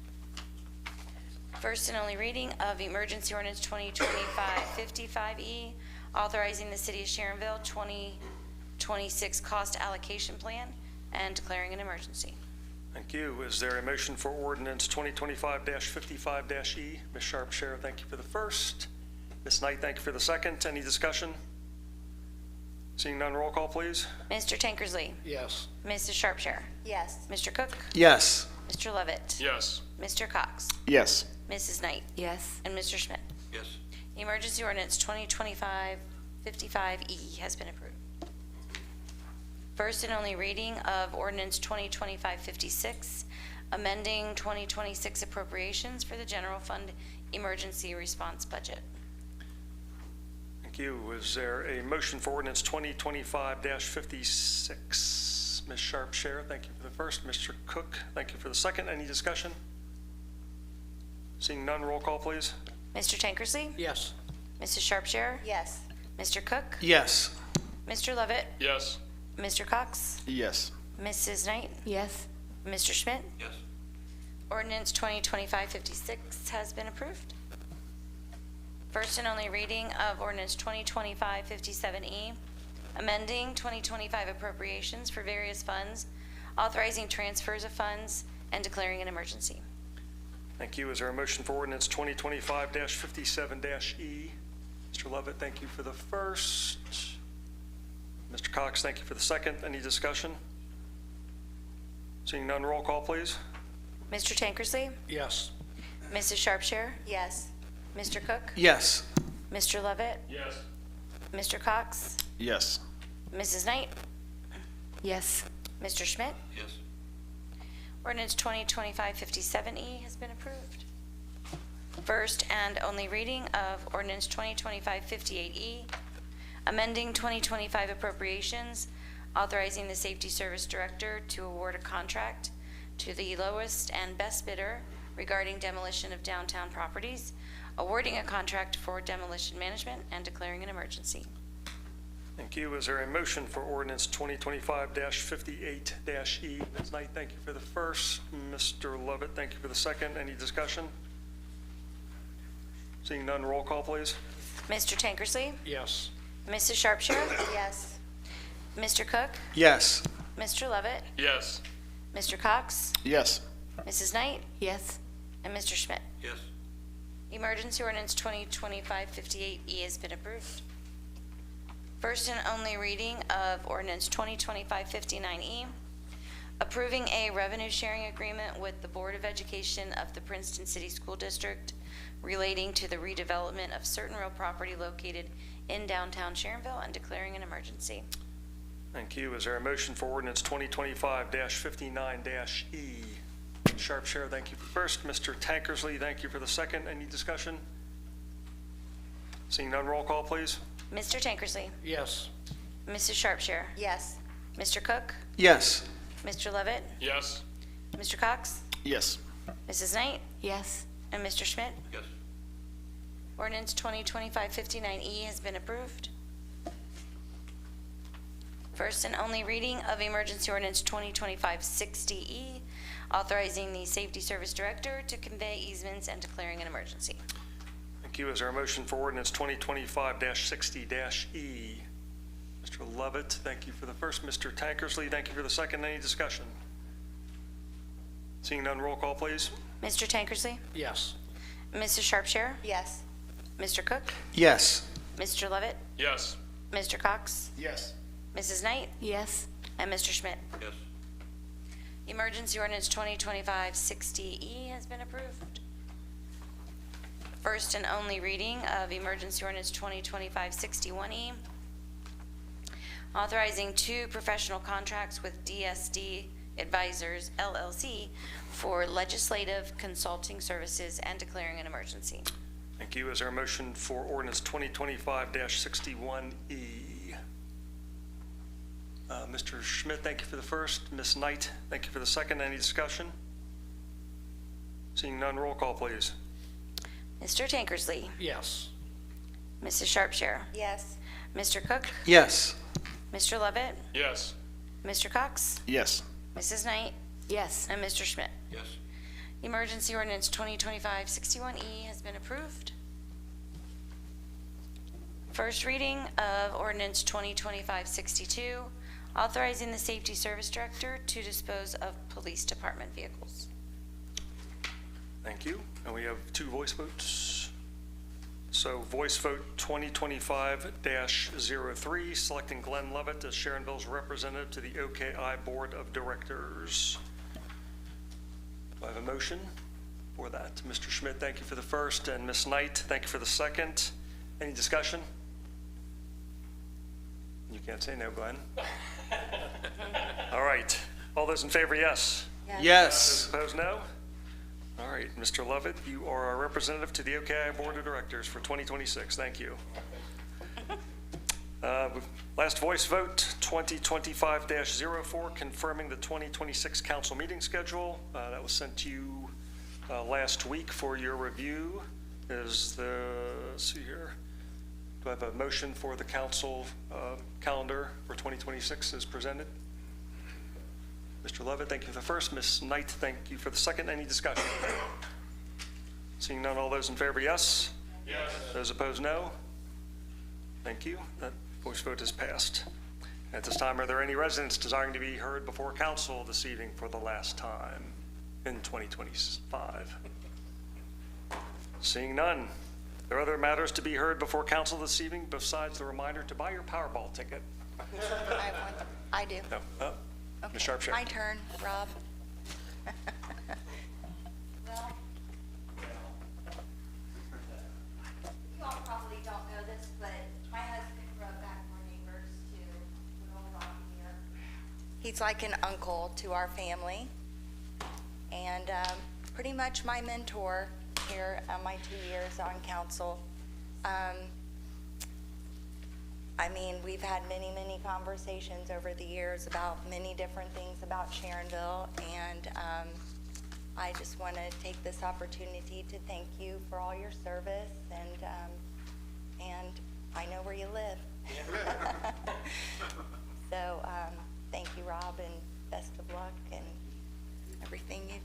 First and only reading of emergency ordinance 2025-55E, authorizing the city of Sharonville 2026 cost allocation plan and declaring an emergency. Thank you. Is there a motion for ordinance 2025-55-E? Ms. Sharpshire, thank you for the first. Ms. Knight, thank you for the second. Any discussion? Seeing none, roll call, please. Mr. Tankersley? Yes. Mrs. Sharpshire? Yes. Mr. Cook? Yes. Mr. Levitt? Yes. Mr. Cox? Yes. Mrs. Knight? Yes. And Mr. Schmidt? Yes. Emergency ordinance 2025-55E has been approved. First and only reading of ordinance 2025-56, amending 2026 appropriations for the general fund emergency response budget. Thank you. Is there a motion for ordinance 2025-56? Ms. Sharpshire, thank you for the first. Mr. Cook, thank you for the second. Any discussion? Seeing none, roll call, please. Mr. Tankersley? Yes. Mrs. Sharpshire? Yes. Mr. Cook? Yes. Mr. Levitt? Yes. Mr. Cox? Yes. Mrs. Knight? Yes. Mr. Schmidt? Yes. Ordinance 2025-56 has been approved. First and only reading of ordinance 2025-57E, amending 2025 appropriations for various funds, authorizing transfers of funds, and declaring an emergency. Thank you. Is there a motion for ordinance 2025-57-E? Mr. Levitt, thank you for the first. Mr. Cox, thank you for the second. Any discussion? Seeing none, roll call, please. Mr. Tankersley? Yes. Mrs. Sharpshire? Yes. Mr. Cook? Yes. Mr. Levitt? Yes. Mr. Cox? Yes. Mrs. Knight? Yes. Mr. Schmidt? Yes. Ordinance 2025-57E has been approved. First and only reading of ordinance 2025-58E, amending 2025 appropriations, authorizing the Safety Service Director to award a contract to the lowest and best bidder regarding demolition of downtown properties, awarding a contract for demolition management, and declaring an emergency. Thank you. Is there a motion for ordinance 2025-58-E? Ms. Knight, thank you for the first. Mr. Levitt, thank you for the second. Any discussion? Seeing none, roll call, please. Mr. Tankersley? Yes. Mrs. Sharpshire? Yes. Mr. Cook? Yes. Mr. Levitt? Yes. Mr. Cox? Yes. Mrs. Knight? Yes. And Mr. Schmidt? Yes. Emergency ordinance 2025-58E has been approved. First and only reading of ordinance 2025-59E, approving a revenue sharing agreement with the Board of Education of the Princeton City School District relating to the redevelopment of certain real property located in downtown Sharonville and declaring an emergency. Thank you. Is there a motion for ordinance 2025-59-E? Sharpshire, thank you for first. Mr. Tankersley, thank you for the second. Any discussion? Seeing none, roll call, please. Mr. Tankersley? Yes. Mrs. Sharpshire? Yes. Mr. Cook? Yes. Mr. Levitt? Yes. Mr. Cox? Yes. Mrs. Knight? Yes. And Mr. Schmidt? Yes. Ordinance 2025-59E has been approved. First and only reading of emergency ordinance 2025-60E, authorizing the Safety Service Director to convey easements and declaring an emergency. Thank you. Is there a motion for ordinance 2025-60-E? Mr. Levitt, thank you for the first. Mr. Tankersley, thank you for the second. Any discussion? Seeing none, roll call, please. Mr. Tankersley? Yes. Mrs. Sharpshire? Yes. Mr. Cook? Yes. Mr. Levitt? Yes. Mr. Cox? Yes. Mrs. Knight? Yes. And Mr. Schmidt? Yes. Emergency ordinance 2025-60E has been approved. First and only reading of emergency ordinance 2025-61E, authorizing 2 professional contracts with DSD Advisors, LLC, for legislative consulting services and declaring an emergency. Thank you. Is there a motion for ordinance 2025-61E? Mr. Schmidt, thank you for the first. Ms. Knight, thank you for the second. Any discussion? Seeing none, roll call, please. Mr. Tankersley? Yes. Mrs. Sharpshire? Yes. Mr. Cook? Yes. Mr. Lovett? Yes. Mr. Cox? Yes. Mrs. Knight? Yes. And Mr. Schmidt? Yes. Emergency ordinance 2025-61E has been approved. First reading of ordinance 2025-62, authorizing the Safety Service Director to dispose of police department vehicles. Thank you. And we have 2 voice votes. So voice vote 2025-03, selecting Glenn Lovett as Sharonville's representative to the OKI Board of Directors. Do I have a motion for that? Mr. Schmidt, thank you for the first, and Ms. Knight, thank you for the second. Any discussion? You can't say no, Glenn. All right. All those in favor, yes? Yes. Those opposed, no? All right, Mr. Lovett, you are our representative to the OKI Board of Directors for 2026. Thank you. Last voice vote, 2025-04, confirming the 2026 council meeting schedule. That was sent to you last week for your review. Let's see here. Do I have a motion for the council calendar for 2026 as presented? Mr. Lovett, thank you for the first. Ms. Knight, thank you for the second. Any discussion? Seeing none, all those in favor, yes? Yes. Those opposed, no? Thank you. That voice vote is passed. At this time, are there any residents desiring to be heard before council this evening for the last time in 2025? Seeing none. There are other matters to be heard before council this evening besides the reminder to buy your Powerball ticket. I do. No. Oh. Okay. Ms. Sharpshire. My turn, Rob. Well, you all probably don't know this, but my husband brought back more neighbors to Little Rock here. He's like an uncle to our family, and pretty much my mentor here on my 2 years on council. I mean, we've had many, many conversations over the years about many different things about Sharonville, and I just want to take this opportunity to thank you for all your service, and I know where you live. So thank you, Rob, and best of luck and everything you.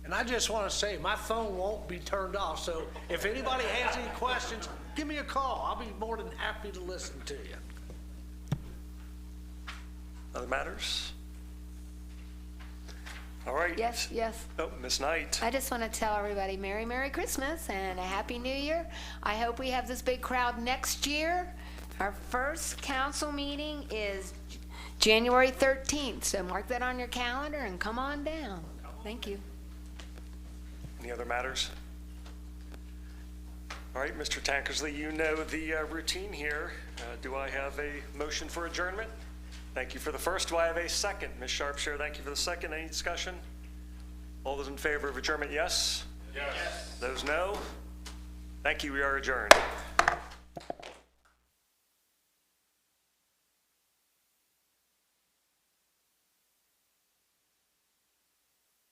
And I just want to say, my phone won't be turned off, so if anybody has any questions, give me a call. I'll be more than happy to listen to you. Other matters? All right. Yes, yes. Oh, Ms. Knight. I just want to tell everybody Merry Christmas and a Happy New Year. I hope we have this big crowd next year. Our first council meeting is January 13th, so mark that on your calendar and come on down. Thank you. Any other matters? All right, Mr. Tankersley, you know the routine here. Do I have a motion for adjournment? Thank you for the first. Do I have a second? Ms. Sharpshire, thank you for the second. Any discussion? All those in favor of adjournment, yes? Yes. Those no? Thank you. We are adjourned.